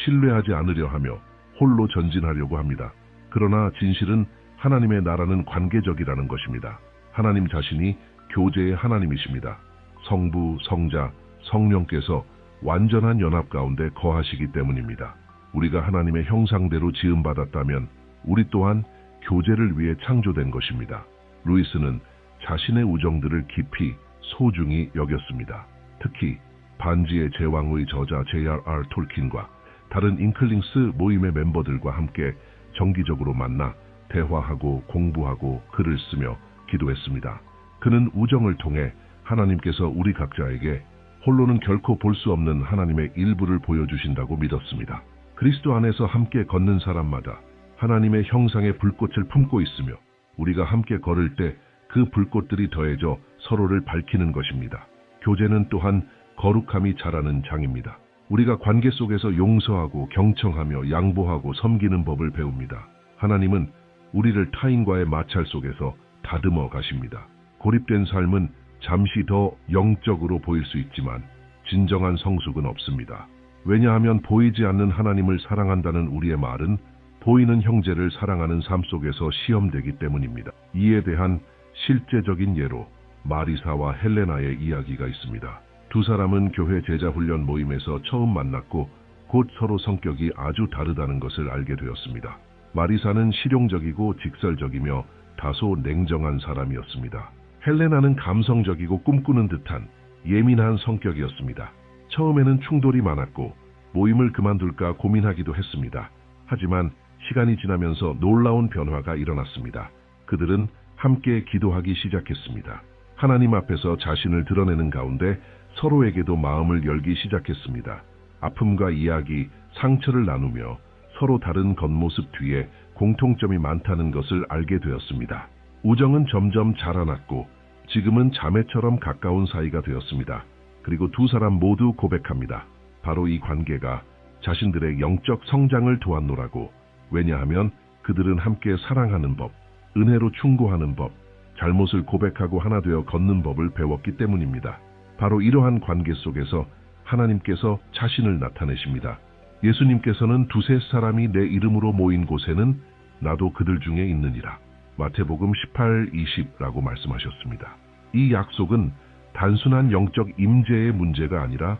신뢰하지 않으려 하며 홀로 전진하려고 합니다. 그러나 진실은 하나님의 나라는 관계적이라는 것입니다. 하나님 자신이 교제의 하나님이십니다. 성부, 성자, 성령께서 완전한 연합 가운데 거하시기 때문입니다. 우리가 하나님의 형상대로 지음받았다면 우리 또한 교제를 위해 창조된 것입니다. 루이스는 자신의 우정들을 깊이 소중히 여겼습니다. 특히 반지의 제왕의 저자 J.R.R. 톨킨과 다른 잉클링스 모임의 멤버들과 함께 정기적으로 만나 대화하고 공부하고 글을 쓰며 기도했습니다. 그는 우정을 통해 하나님께서 우리 각자에게 홀로는 결코 볼 수 없는 하나님의 일부를 보여주신다고 믿었습니다. 그리스도 안에서 함께 걷는 사람마다 하나님의 형상의 불꽃을 품고 있으며 우리가 함께 걸을 때 그 불꽃들이 더해져 서로를 밝히는 것입니다. 교제는 또한 거룩함이 자라는 장입니다. 우리가 관계 속에서 용서하고 경청하며 양보하고 섬기는 법을 배웁니다. 하나님은 우리를 타인과의 마찰 속에서 다듬어 가십니다. 고립된 삶은 잠시 더 영적으로 보일 수 있지만 진정한 성숙은 없습니다. 왜냐하면 보이지 않는 하나님을 사랑한다는 우리의 말은 보이는 형제를 사랑하는 삶 속에서 시험되기 때문입니다. 이에 대한 실제적인 예로 마리사와 헬레나의 이야기가 있습니다. 두 사람은 교회 제자훈련 모임에서 처음 만났고 곧 서로 성격이 아주 다르다는 것을 알게 되었습니다. 마리사는 실용적이고 직설적이며 다소 냉정한 사람이었습니다. 헬레나는 감성적이고 꿈꾸는 듯한 예민한 성격이었습니다. 처음에는 충돌이 많았고 모임을 그만둘까 고민하기도 했습니다. 하지만 시간이 지나면서 놀라운 변화가 일어났습니다. 그들은 함께 기도하기 시작했습니다. 하나님 앞에서 자신을 드러내는 가운데 서로에게도 마음을 열기 시작했습니다. 아픔과 이야기, 상처를 나누며 서로 다른 겉모습 뒤에 공통점이 많다는 것을 알게 되었습니다. 우정은 점점 자라났고 지금은 자매처럼 가까운 사이가 되었습니다. 그리고 두 사람 모두 고백합니다. 바로 이 관계가 자신들의 영적 성장을 도왔노라고. 왜냐하면 그들은 함께 사랑하는 법, 은혜로 충고하는 법, 잘못을 고백하고 하나 되어 걷는 법을 배웠기 때문입니다. 바로 이러한 관계 속에서 하나님께서 자신을 나타내십니다. 예수님께서는 두세 사람이 내 이름으로 모인 곳에는 나도 그들 중에 있느니라. 마태복음 18:20라고 말씀하셨습니다. 이 약속은 단순한 영적 임재의 문제가 아니라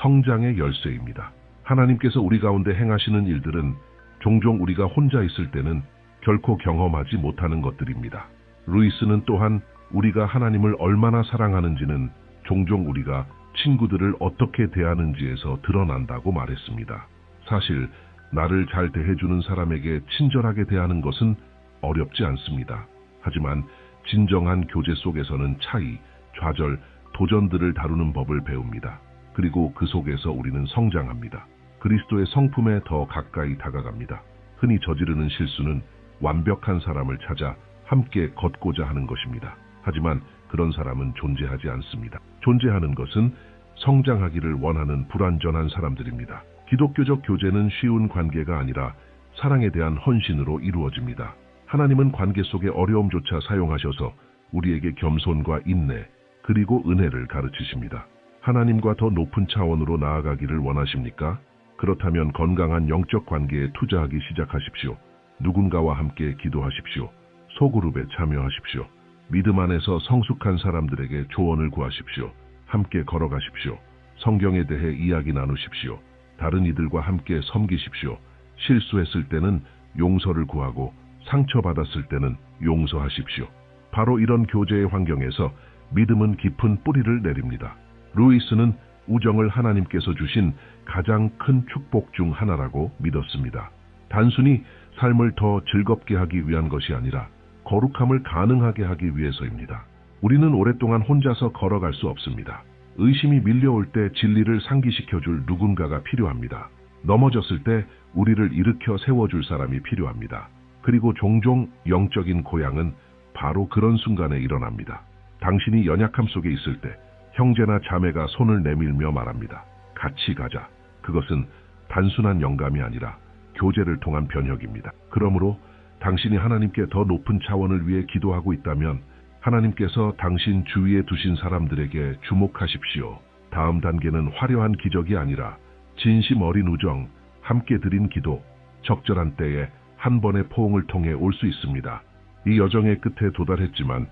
성장의 열쇠입니다. 하나님께서 우리 가운데 행하시는 일들은 종종 우리가 혼자 있을 때는 결코 경험하지 못하는 것들입니다. 루이스는 또한 우리가 하나님을 얼마나 사랑하는지는 종종 우리가 친구들을 어떻게 대하는지에서 드러난다고 말했습니다. 사실 나를 잘 대해주는 사람에게 친절하게 대하는 것은 어렵지 않습니다. 하지만 진정한 교제 속에서는 차이, 좌절, 도전들을 다루는 법을 배웁니다. 그리고 그 속에서 우리는 성장합니다. 그리스도의 성품에 더 가까이 다가갑니다. 흔히 저지르는 실수는 완벽한 사람을 찾아 함께 걷고자 하는 것입니다. 하지만 그런 사람은 존재하지 않습니다. 존재하는 것은 성장하기를 원하는 불완전한 사람들입니다. 기독교적 교제는 쉬운 관계가 아니라 사랑에 대한 헌신으로 이루어집니다. 하나님은 관계 속의 어려움조차 사용하셔서 우리에게 겸손과 인내, 그리고 은혜를 가르치십니다. 하나님과 더 높은 차원으로 나아가기를 원하십니까? 그렇다면 건강한 영적 관계에 투자하기 시작하십시오. 누군가와 함께 기도하십시오. 소그룹에 참여하십시오. 믿음 안에서 성숙한 사람들에게 조언을 구하십시오. 함께 걸어가십시오. 성경에 대해 이야기 나누십시오. 다른 이들과 함께 섬기십시오. 실수했을 때는 용서를 구하고 상처받았을 때는 용서하십시오. 바로 이런 교제의 환경에서 믿음은 깊은 뿌리를 내립니다. 루이스는 우정을 하나님께서 주신 가장 큰 축복 중 하나라고 믿었습니다. 단순히 삶을 더 즐겁게 하기 위한 것이 아니라 거룩함을 가능하게 하기 위해서입니다. 우리는 오랫동안 혼자서 걸어갈 수 없습니다. 의심이 밀려올 때 진리를 상기시켜줄 누군가가 필요합니다. 넘어졌을 때 우리를 일으켜 세워줄 사람이 필요합니다. 그리고 종종 영적인 고향은 바로 그런 순간에 일어납니다. 당신이 연약함 속에 있을 때 형제나 자매가 손을 내밀며 말합니다. 같이 가자. 그것은 단순한 영감이 아니라 교제를 통한 변혁입니다. 그러므로 당신이 하나님께 더 높은 차원을 위해 기도하고 있다면 하나님께서 당신 주위에 두신 사람들에게 주목하십시오. 다음 단계는 화려한 기적이 아니라 진심 어린 우정, 함께 드린 기도, 적절한 때에 한 번의 포옹을 통해 올 수 있습니다. 이 여정의 끝에 도달했지만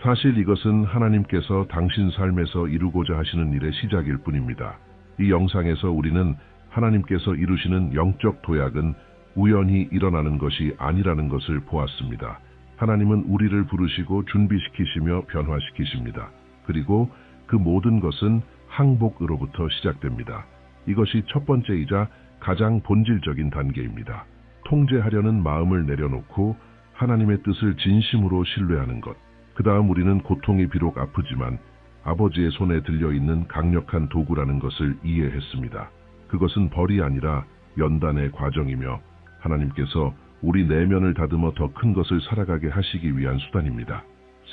사실 이것은 하나님께서 당신 삶에서 이루고자 하시는 일의 시작일 뿐입니다. 이 영상에서 우리는 하나님께서 이루시는 영적 도약은 우연히 일어나는 것이 아니라는 것을 보았습니다. 하나님은 우리를 부르시고 준비시키시며 변화시키십니다. 그리고 그 모든 것은 항복으로부터 시작됩니다. 이것이 첫 번째이자 가장 본질적인 단계입니다. 통제하려는 마음을 내려놓고 하나님의 뜻을 진심으로 신뢰하는 것. 그 다음 우리는 고통이 비록 아프지만 아버지의 손에 들려있는 강력한 도구라는 것을 이해했습니다. 그것은 벌이 아니라 연단의 과정이며 하나님께서 우리 내면을 다듬어 더 큰 것을 살아가게 하시기 위한 수단입니다.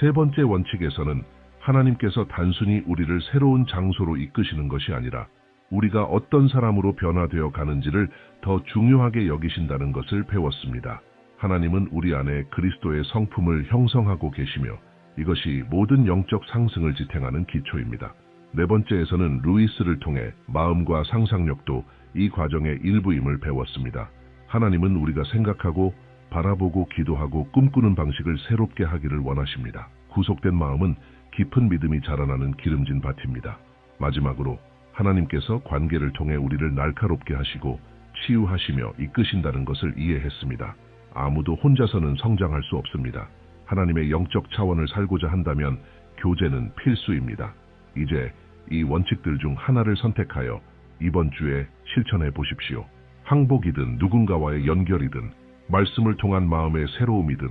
세 번째 원칙에서는 하나님께서 단순히 우리를 새로운 장소로 이끄시는 것이 아니라 우리가 어떤 사람으로 변화되어 가는지를 더 중요하게 여기신다는 것을 배웠습니다. 하나님은 우리 안에 그리스도의 성품을 형성하고 계시며 이것이 모든 영적 상승을 지탱하는 기초입니다. 네 번째에서는 루이스를 통해 마음과 상상력도 이 과정의 일부임을 배웠습니다. 하나님은 우리가 생각하고 바라보고 기도하고 꿈꾸는 방식을 새롭게 하기를 원하십니다. 구속된 마음은 깊은 믿음이 자라나는 기름진 밭입니다. 마지막으로 하나님께서 관계를 통해 우리를 날카롭게 하시고 치유하시며 이끄신다는 것을 이해했습니다. 아무도 혼자서는 성장할 수 없습니다. 하나님의 영적 차원을 살고자 한다면 교제는 필수입니다. 이제 이 원칙들 중 하나를 선택하여 이번 주에 실천해 보십시오. 항복이든 누군가와의 연결이든 말씀을 통한 마음의 새로움이든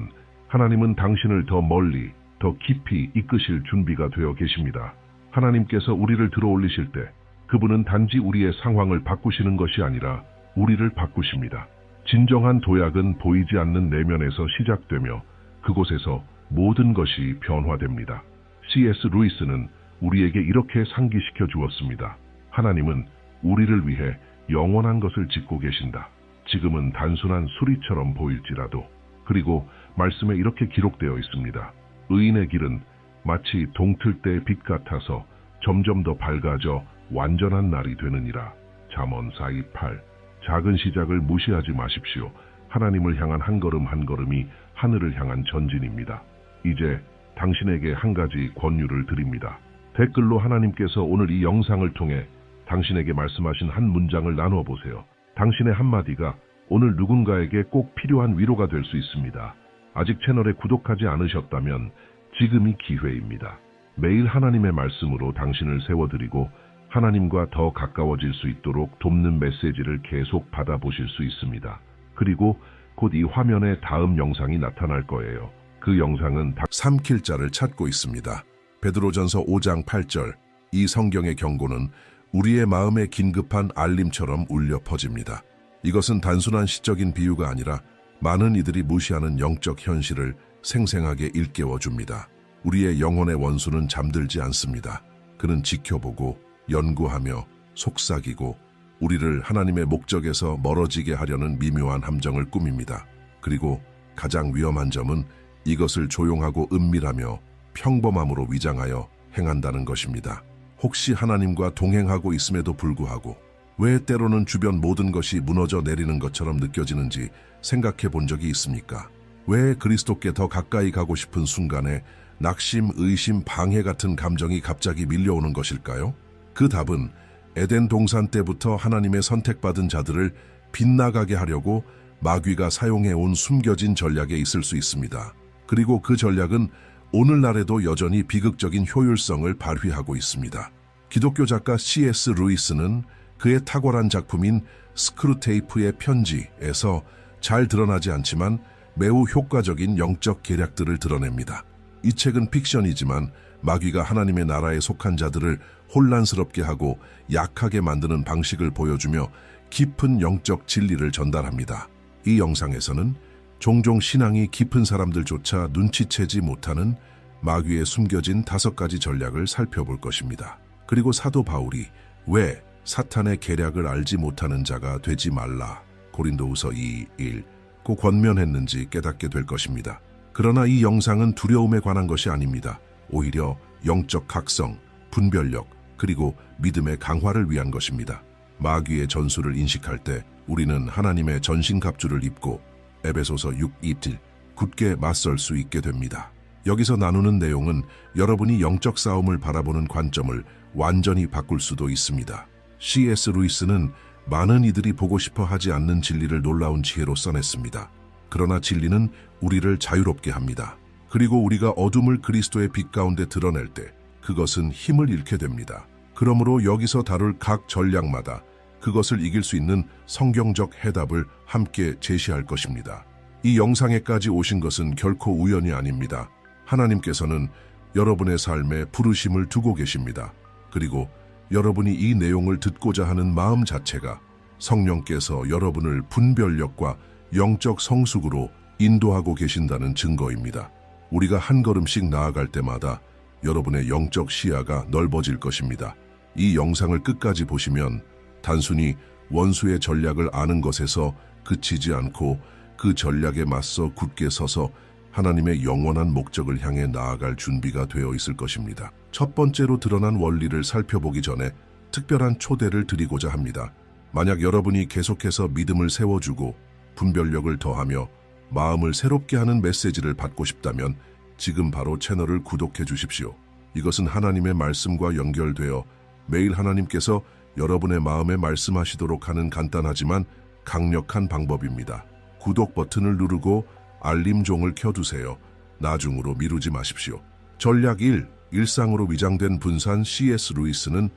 하나님은 당신을 더 멀리, 더 깊이 이끄실 준비가 되어 계십니다. 하나님께서 우리를 들어올리실 때 그분은 단지 우리의 상황을 바꾸시는 것이 아니라 우리를 바꾸십니다. 진정한 도약은 보이지 않는 내면에서 시작되며 그곳에서 모든 것이 변화됩니다. C.S. 루이스는 우리에게 이렇게 상기시켜 주었습니다. 하나님은 우리를 위해 영원한 것을 짓고 계신다. 지금은 단순한 수리처럼 보일지라도. 그리고 말씀에 이렇게 기록되어 있습니다. 의인의 길은 마치 동틀 때의 빛 같아서 점점 더 밝아져 완전한 날이 되느니라. 잠언 4:8. 작은 시작을 무시하지 마십시오. 하나님을 향한 한 걸음 한 걸음이 하늘을 향한 전진입니다. 이제 당신에게 한 가지 권유를 드립니다. 댓글로 하나님께서 오늘 이 영상을 통해 당신에게 말씀하신 한 문장을 나누어 보세요. 당신의 한마디가 오늘 누군가에게 꼭 필요한 위로가 될 수 있습니다. 아직 채널에 구독하지 않으셨다면 지금이 기회입니다. 매일 하나님의 말씀으로 당신을 세워드리고 하나님과 더 가까워질 수 있도록 돕는 메시지를 계속 받아보실 수 있습니다. 그리고 곧 이 화면에 다음 영상이 나타날 거예요. 그 영상은 삼킬 자를 찾고 있습니다. 베드로전서 5장 8절. 이 성경의 경고는 우리의 마음에 긴급한 알림처럼 울려 퍼집니다. 이것은 단순한 시적인 비유가 아니라 많은 이들이 무시하는 영적 현실을 생생하게 일깨워 줍니다. 우리의 영혼의 원수는 잠들지 않습니다. 그는 지켜보고 연구하며 속삭이고 우리를 하나님의 목적에서 멀어지게 하려는 미묘한 함정을 꾸밉니다. 그리고 가장 위험한 점은 이것을 조용하고 은밀하며 평범함으로 위장하여 행한다는 것입니다. 혹시 하나님과 동행하고 있음에도 불구하고 왜 때로는 주변 모든 것이 무너져 내리는 것처럼 느껴지는지 생각해 본 적이 있습니까? 왜 그리스도께 더 가까이 가고 싶은 순간에 낙심, 의심, 방해 같은 감정이 갑자기 밀려오는 것일까요? 그 답은 에덴 동산 때부터 하나님의 선택받은 자들을 빗나가게 하려고 마귀가 사용해온 숨겨진 전략에 있을 수 있습니다. 그리고 그 전략은 오늘날에도 여전히 비극적인 효율성을 발휘하고 있습니다. 기독교 작가 C.S. 루이스는 그의 탁월한 작품인 스크루테이프의 편지에서 잘 드러나지 않지만 매우 효과적인 영적 계략들을 드러냅니다. 이 책은 픽션이지만 마귀가 하나님의 나라에 속한 자들을 혼란스럽게 하고 약하게 만드는 방식을 보여주며 깊은 영적 진리를 전달합니다. 이 영상에서는 종종 신앙이 깊은 사람들조차 눈치채지 못하는 마귀의 숨겨진 5가지 전략을 살펴볼 것입니다. 그리고 사도 바울이 왜 사탄의 계략을 알지 못하는 자가 되지 말라 고린도후서 2:1고 권면했는지 깨닫게 될 것입니다. 그러나 이 영상은 두려움에 관한 것이 아닙니다. 오히려 영적 각성, 분별력, 그리고 믿음의 강화를 위한 것입니다. 마귀의 전술을 인식할 때 우리는 하나님의 전신갑주를 입고 에베소서 6:1 굳게 맞설 수 있게 됩니다. 여기서 나누는 내용은 여러분이 영적 싸움을 바라보는 관점을 완전히 바꿀 수도 있습니다. C.S. 루이스는 많은 이들이 보고 싶어 하지 않는 진리를 놀라운 지혜로 써냈습니다. 그러나 진리는 우리를 자유롭게 합니다. 그리고 우리가 어둠을 그리스도의 빛 가운데 드러낼 때 그것은 힘을 잃게 됩니다. 그러므로 여기서 다룰 각 전략마다 그것을 이길 수 있는 성경적 해답을 함께 제시할 것입니다. 이 영상에까지 오신 것은 결코 우연이 아닙니다. 하나님께서는 여러분의 삶에 부르심을 두고 계십니다. 그리고 여러분이 이 내용을 듣고자 하는 마음 자체가 성령께서 여러분을 분별력과 영적 성숙으로 인도하고 계신다는 증거입니다. 우리가 한 걸음씩 나아갈 때마다 여러분의 영적 시야가 넓어질 것입니다. 이 영상을 끝까지 보시면 단순히 원수의 전략을 아는 것에서 그치지 않고 그 전략에 맞서 굳게 서서 하나님의 영원한 목적을 향해 나아갈 준비가 되어 있을 것입니다. 첫 번째로 드러난 원리를 살펴보기 전에 특별한 초대를 드리고자 합니다. 만약 여러분이 계속해서 믿음을 세워주고 분별력을 더하며 마음을 새롭게 하는 메시지를 받고 싶다면 지금 바로 채널을 구독해 주십시오. 이것은 하나님의 말씀과 연결되어 매일 하나님께서 여러분의 마음에 말씀하시도록 하는 간단하지만 강력한 방법입니다. 구독 버튼을 누르고 알림종을 켜두세요. 나중으로 미루지 마십시오. 전략 1. 일상으로 위장된 분산. C.S. 루이스는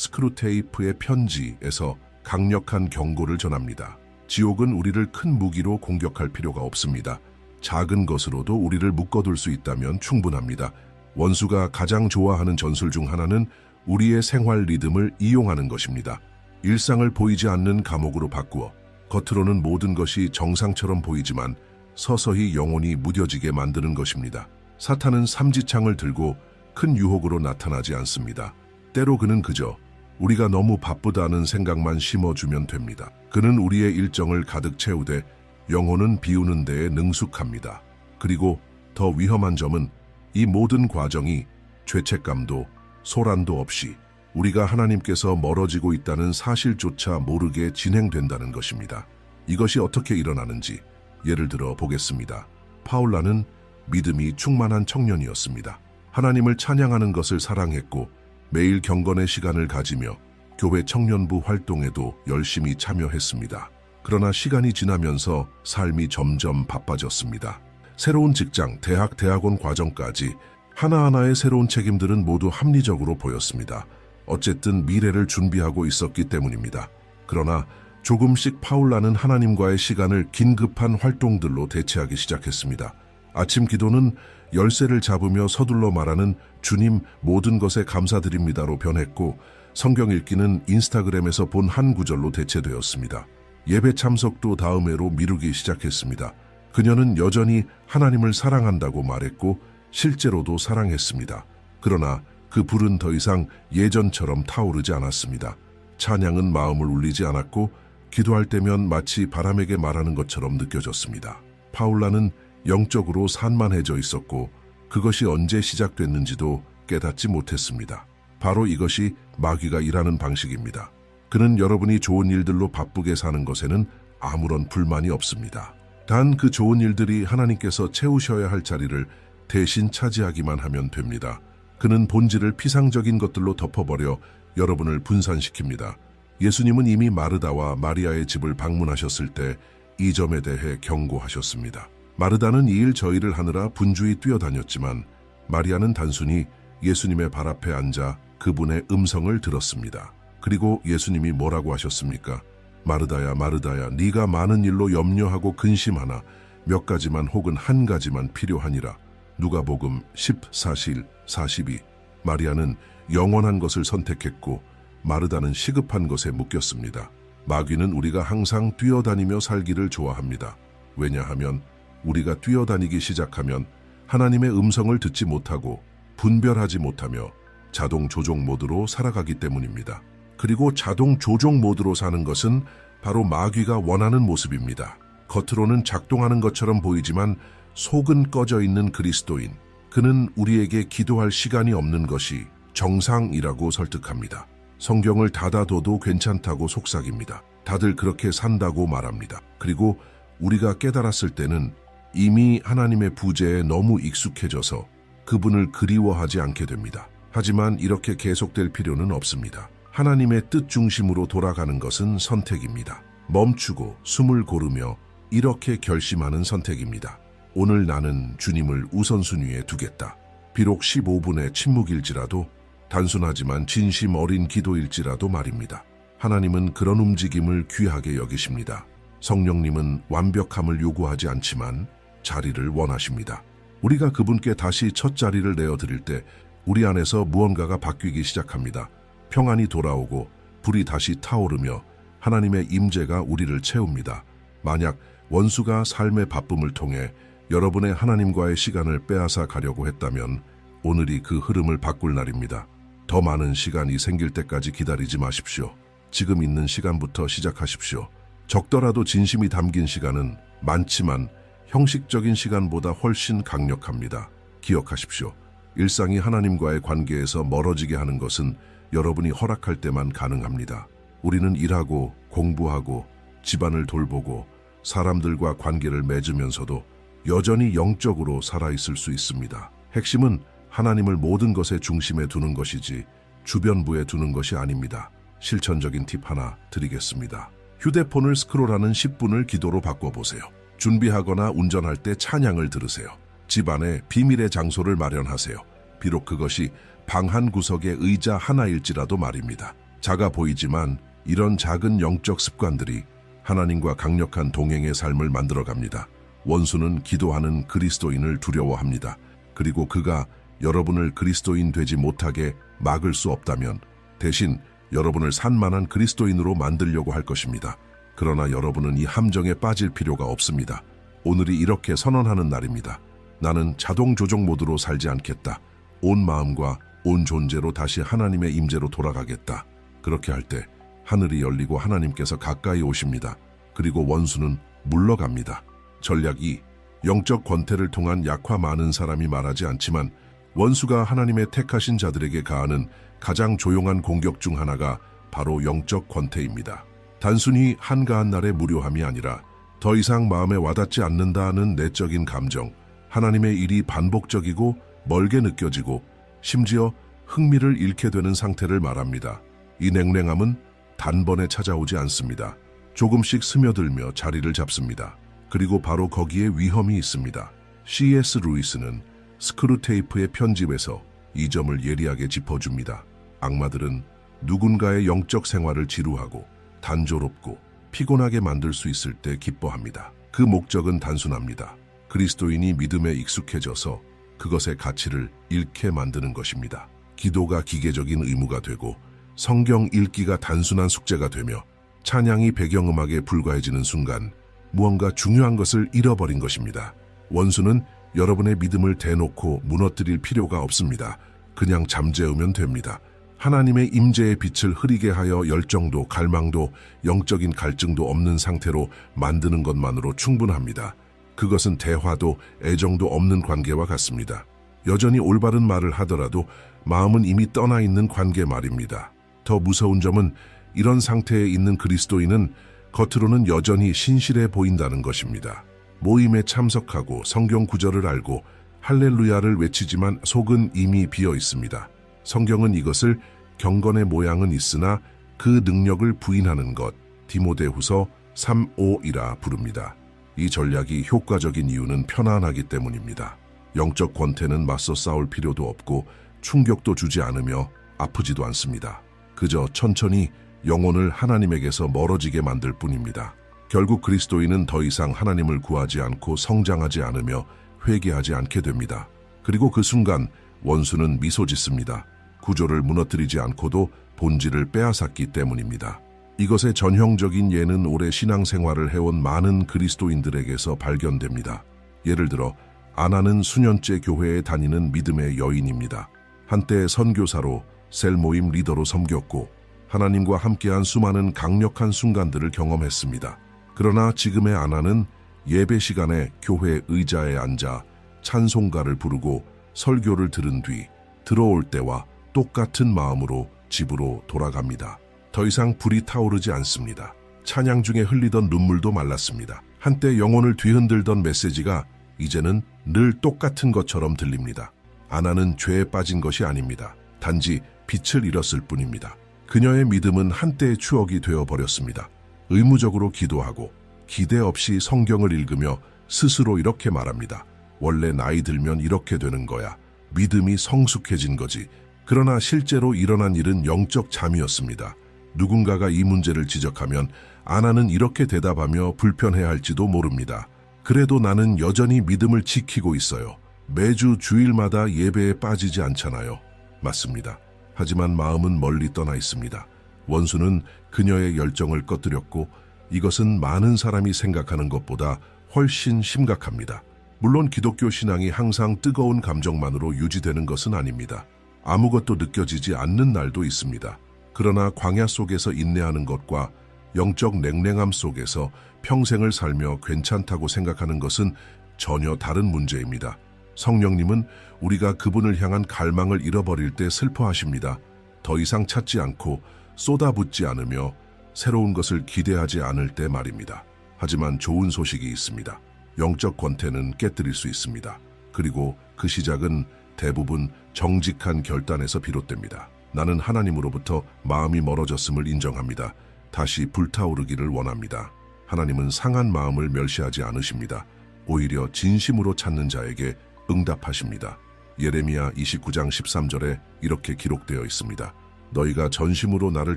스크루테이프의 편지에서 강력한 경고를 전합니다. 지옥은 우리를 큰 무기로 공격할 필요가 없습니다. 작은 것으로도 우리를 묶어둘 수 있다면 충분합니다. 원수가 가장 좋아하는 전술 중 하나는 우리의 생활 리듬을 이용하는 것입니다. 일상을 보이지 않는 감옥으로 바꾸어 겉으로는 모든 것이 정상처럼 보이지만 서서히 영혼이 무뎌지게 만드는 것입니다. 사탄은 삼지창을 들고 큰 유혹으로 나타나지 않습니다. 때로 그는 그저 우리가 너무 바쁘다는 생각만 심어주면 됩니다. 그는 우리의 일정을 가득 채우되 영혼은 비우는 데에 능숙합니다. 그리고 더 위험한 점은 이 모든 과정이 죄책감도 소란도 없이 우리가 하나님께서 멀어지고 있다는 사실조차 모르게 진행된다는 것입니다. 이것이 어떻게 일어나는지 예를 들어 보겠습니다. 파울라는 믿음이 충만한 청년이었습니다. 하나님을 찬양하는 것을 사랑했고 매일 경건의 시간을 가지며 교회 청년부 활동에도 열심히 참여했습니다. 그러나 시간이 지나면서 삶이 점점 바빠졌습니다. 새로운 직장, 대학, 대학원 과정까지 하나하나의 새로운 책임들은 모두 합리적으로 보였습니다. 어쨌든 미래를 준비하고 있었기 때문입니다. 그러나 조금씩 파울라는 하나님과의 시간을 긴급한 활동들로 대체하기 시작했습니다. 아침 기도는 열쇠를 잡으며 서둘러 말하는 주님 모든 것에 감사드립니다로 변했고 성경 읽기는 인스타그램에서 본 한 구절로 대체되었습니다. 예배 참석도 다음 해로 미루기 시작했습니다. 그녀는 여전히 하나님을 사랑한다고 말했고 실제로도 사랑했습니다. 그러나 그 불은 더 이상 예전처럼 타오르지 않았습니다. 찬양은 마음을 울리지 않았고 기도할 때면 마치 바람에게 말하는 것처럼 느껴졌습니다. 파울라는 영적으로 산만해져 있었고 그것이 언제 시작됐는지도 깨닫지 못했습니다. 바로 이것이 마귀가 일하는 방식입니다. 그는 여러분이 좋은 일들로 바쁘게 사는 것에는 아무런 불만이 없습니다. 단 그 좋은 일들이 하나님께서 채우셔야 할 자리를 대신 차지하기만 하면 됩니다. 그는 본질을 피상적인 것들로 덮어버려 여러분을 분산시킵니다. 예수님은 이미 마르다와 마리아의 집을 방문하셨을 때 이 점에 대해 경고하셨습니다. 마르다는 이 일 저 일을 하느라 분주히 뛰어다녔지만 마리아는 단순히 예수님의 발 앞에 앉아 그분의 음성을 들었습니다. 그리고 예수님이 뭐라고 하셨습니까? 마르다야 마르다야 네가 많은 일로 염려하고 근심하나 몇 가지만 혹은 한 가지만 필요하니라. 누가복음 14실 42. 마리아는 영원한 것을 선택했고 마르다는 시급한 것에 묶였습니다. 마귀는 우리가 항상 뛰어다니며 살기를 좋아합니다. 왜냐하면 우리가 뛰어다니기 시작하면 하나님의 음성을 듣지 못하고 분별하지 못하며 자동 조종 모드로 살아가기 때문입니다. 그리고 자동 조종 모드로 사는 것은 바로 마귀가 원하는 모습입니다. 겉으로는 작동하는 것처럼 보이지만 속은 꺼져 있는 그리스도인. 그는 우리에게 기도할 시간이 없는 것이 정상이라고 설득합니다. 성경을 닫아둬도 괜찮다고 속삭입니다. 다들 그렇게 산다고 말합니다. 그리고 우리가 깨달았을 때는 이미 하나님의 부재에 너무 익숙해져서 그분을 그리워하지 않게 됩니다. 하지만 이렇게 계속될 필요는 없습니다. 하나님의 뜻 중심으로 돌아가는 것은 선택입니다. 멈추고 숨을 고르며 이렇게 결심하는 선택입니다. 오늘 나는 주님을 우선순위에 두겠다. 비록 15분의 침묵일지라도, 단순하지만 진심 어린 기도일지라도 말입니다. 하나님은 그런 움직임을 귀하게 여기십니다. 성령님은 완벽함을 요구하지 않지만 자리를 원하십니다. 우리가 그분께 다시 첫 자리를 내어드릴 때 우리 안에서 무언가가 바뀌기 시작합니다. 평안이 돌아오고 불이 다시 타오르며 하나님의 임재가 우리를 채웁니다. 만약 원수가 삶의 바쁨을 통해 여러분의 하나님과의 시간을 빼앗아 가려고 했다면 오늘이 그 흐름을 바꿀 날입니다. 더 많은 시간이 생길 때까지 기다리지 마십시오. 지금 있는 시간부터 시작하십시오. 적더라도 진심이 담긴 시간은 많지만 형식적인 시간보다 훨씬 강력합니다. 기억하십시오. 일상이 하나님과의 관계에서 멀어지게 하는 것은 여러분이 허락할 때만 가능합니다. 우리는 일하고 공부하고 집안을 돌보고 사람들과 관계를 맺으면서도 여전히 영적으로 살아있을 수 있습니다. 핵심은 하나님을 모든 것의 중심에 두는 것이지 주변부에 두는 것이 아닙니다. 실천적인 팁 하나 드리겠습니다. 휴대폰을 스크롤하는 10분을 기도로 바꿔보세요. 준비하거나 운전할 때 찬양을 들으세요. 집안에 비밀의 장소를 마련하세요. 비록 그것이 방 한 구석의 의자 하나일지라도 말입니다. 작아 보이지만 이런 작은 영적 습관들이 하나님과 강력한 동행의 삶을 만들어갑니다. 원수는 기도하는 그리스도인을 두려워합니다. 그리고 그가 여러분을 그리스도인 되지 못하게 막을 수 없다면 대신 여러분을 산만한 그리스도인으로 만들려고 할 것입니다. 그러나 여러분은 이 함정에 빠질 필요가 없습니다. 오늘이 이렇게 선언하는 날입니다. 나는 자동 조정 모드로 살지 않겠다. 온 마음과 온 존재로 다시 하나님의 임재로 돌아가겠다. 그렇게 할 때 하늘이 열리고 하나님께서 가까이 오십니다. 그리고 원수는 물러갑니다. 전략 2. 영적 권태를 통한 약화. 많은 사람이 말하지 않지만 원수가 하나님의 택하신 자들에게 가하는 가장 조용한 공격 중 하나가 바로 영적 권태입니다. 단순히 한가한 날의 무료함이 아니라 더 이상 마음에 와닿지 않는다는 내적인 감정, 하나님의 일이 반복적이고 멀게 느껴지고 심지어 흥미를 잃게 되는 상태를 말합니다. 이 냉랭함은 단번에 찾아오지 않습니다. 조금씩 스며들며 자리를 잡습니다. 그리고 바로 거기에 위험이 있습니다. C.S. 루이스는 스크루테이프의 편집에서 이 점을 예리하게 짚어줍니다. 악마들은 누군가의 영적 생활을 지루하고 단조롭고 피곤하게 만들 수 있을 때 기뻐합니다. 그 목적은 단순합니다. 그리스도인이 믿음에 익숙해져서 그것의 가치를 잃게 만드는 것입니다. 기도가 기계적인 의무가 되고 성경 읽기가 단순한 숙제가 되며 찬양이 배경음악에 불과해지는 순간 무언가 중요한 것을 잃어버린 것입니다. 원수는 여러분의 믿음을 대놓고 무너뜨릴 필요가 없습니다. 그냥 잠재우면 됩니다. 하나님의 임재의 빛을 흐리게 하여 열정도 갈망도 영적인 갈증도 없는 상태로 만드는 것만으로 충분합니다. 그것은 대화도 애정도 없는 관계와 같습니다. 여전히 올바른 말을 하더라도 마음은 이미 떠나 있는 관계 말입니다. 더 무서운 점은 이런 상태에 있는 그리스도인은 겉으로는 여전히 신실해 보인다는 것입니다. 모임에 참석하고 성경 구절을 알고 할렐루야를 외치지만 속은 이미 비어 있습니다. 성경은 이것을 경건의 모양은 있으나 그 능력을 부인하는 것, 디모데후서 3:5이라 부릅니다. 이 전략이 효과적인 이유는 편안하기 때문입니다. 영적 권태는 맞서 싸울 필요도 없고 충격도 주지 않으며 아프지도 않습니다. 그저 천천히 영혼을 하나님에게서 멀어지게 만들 뿐입니다. 결국 그리스도인은 더 이상 하나님을 구하지 않고 성장하지 않으며 회개하지 않게 됩니다. 그리고 그 순간 원수는 미소 짓습니다. 구조를 무너뜨리지 않고도 본질을 빼앗았기 때문입니다. 이것의 전형적인 예는 오래 신앙생활을 해온 많은 그리스도인들에게서 발견됩니다. 예를 들어 아나는 수년째 교회에 다니는 믿음의 여인입니다. 한때 선교사로 셀 모임 리더로 섬겼고 하나님과 함께한 수많은 강력한 순간들을 경험했습니다. 그러나 지금의 아나는 예배 시간에 교회 의자에 앉아 찬송가를 부르고 설교를 들은 뒤 들어올 때와 똑같은 마음으로 집으로 돌아갑니다. 더 이상 불이 타오르지 않습니다. 찬양 중에 흘리던 눈물도 말랐습니다. 한때 영혼을 뒤흔들던 메시지가 이제는 늘 똑같은 것처럼 들립니다. 아나는 죄에 빠진 것이 아닙니다. 단지 빛을 잃었을 뿐입니다. 그녀의 믿음은 한때의 추억이 되어버렸습니다. 의무적으로 기도하고 기대 없이 성경을 읽으며 스스로 이렇게 말합니다. 원래 나이 들면 이렇게 되는 거야. 믿음이 성숙해진 거지. 그러나 실제로 일어난 일은 영적 잠이었습니다. 누군가가 이 문제를 지적하면 아나는 이렇게 대답하며 불편해할지도 모릅니다. 그래도 나는 여전히 믿음을 지키고 있어요. 매주 주일마다 예배에 빠지지 않잖아요. 맞습니다. 하지만 마음은 멀리 떠나 있습니다. 원수는 그녀의 열정을 꺼뜨렸고 이것은 많은 사람이 생각하는 것보다 훨씬 심각합니다. 물론 기독교 신앙이 항상 뜨거운 감정만으로 유지되는 것은 아닙니다. 아무것도 느껴지지 않는 날도 있습니다. 그러나 광야 속에서 인내하는 것과 영적 냉랭함 속에서 평생을 살며 괜찮다고 생각하는 것은 전혀 다른 문제입니다. 성령님은 우리가 그분을 향한 갈망을 잃어버릴 때 슬퍼하십니다. 더 이상 찾지 않고 쏟아붓지 않으며 새로운 것을 기대하지 않을 때 말입니다. 하지만 좋은 소식이 있습니다. 영적 권태는 깨뜨릴 수 있습니다. 그리고 그 시작은 대부분 정직한 결단에서 비롯됩니다. 나는 하나님으로부터 마음이 멀어졌음을 인정합니다. 다시 불타오르기를 원합니다. 하나님은 상한 마음을 멸시하지 않으십니다. 오히려 진심으로 찾는 자에게 응답하십니다. 예레미야 29장 13절에 이렇게 기록되어 있습니다. 너희가 전심으로 나를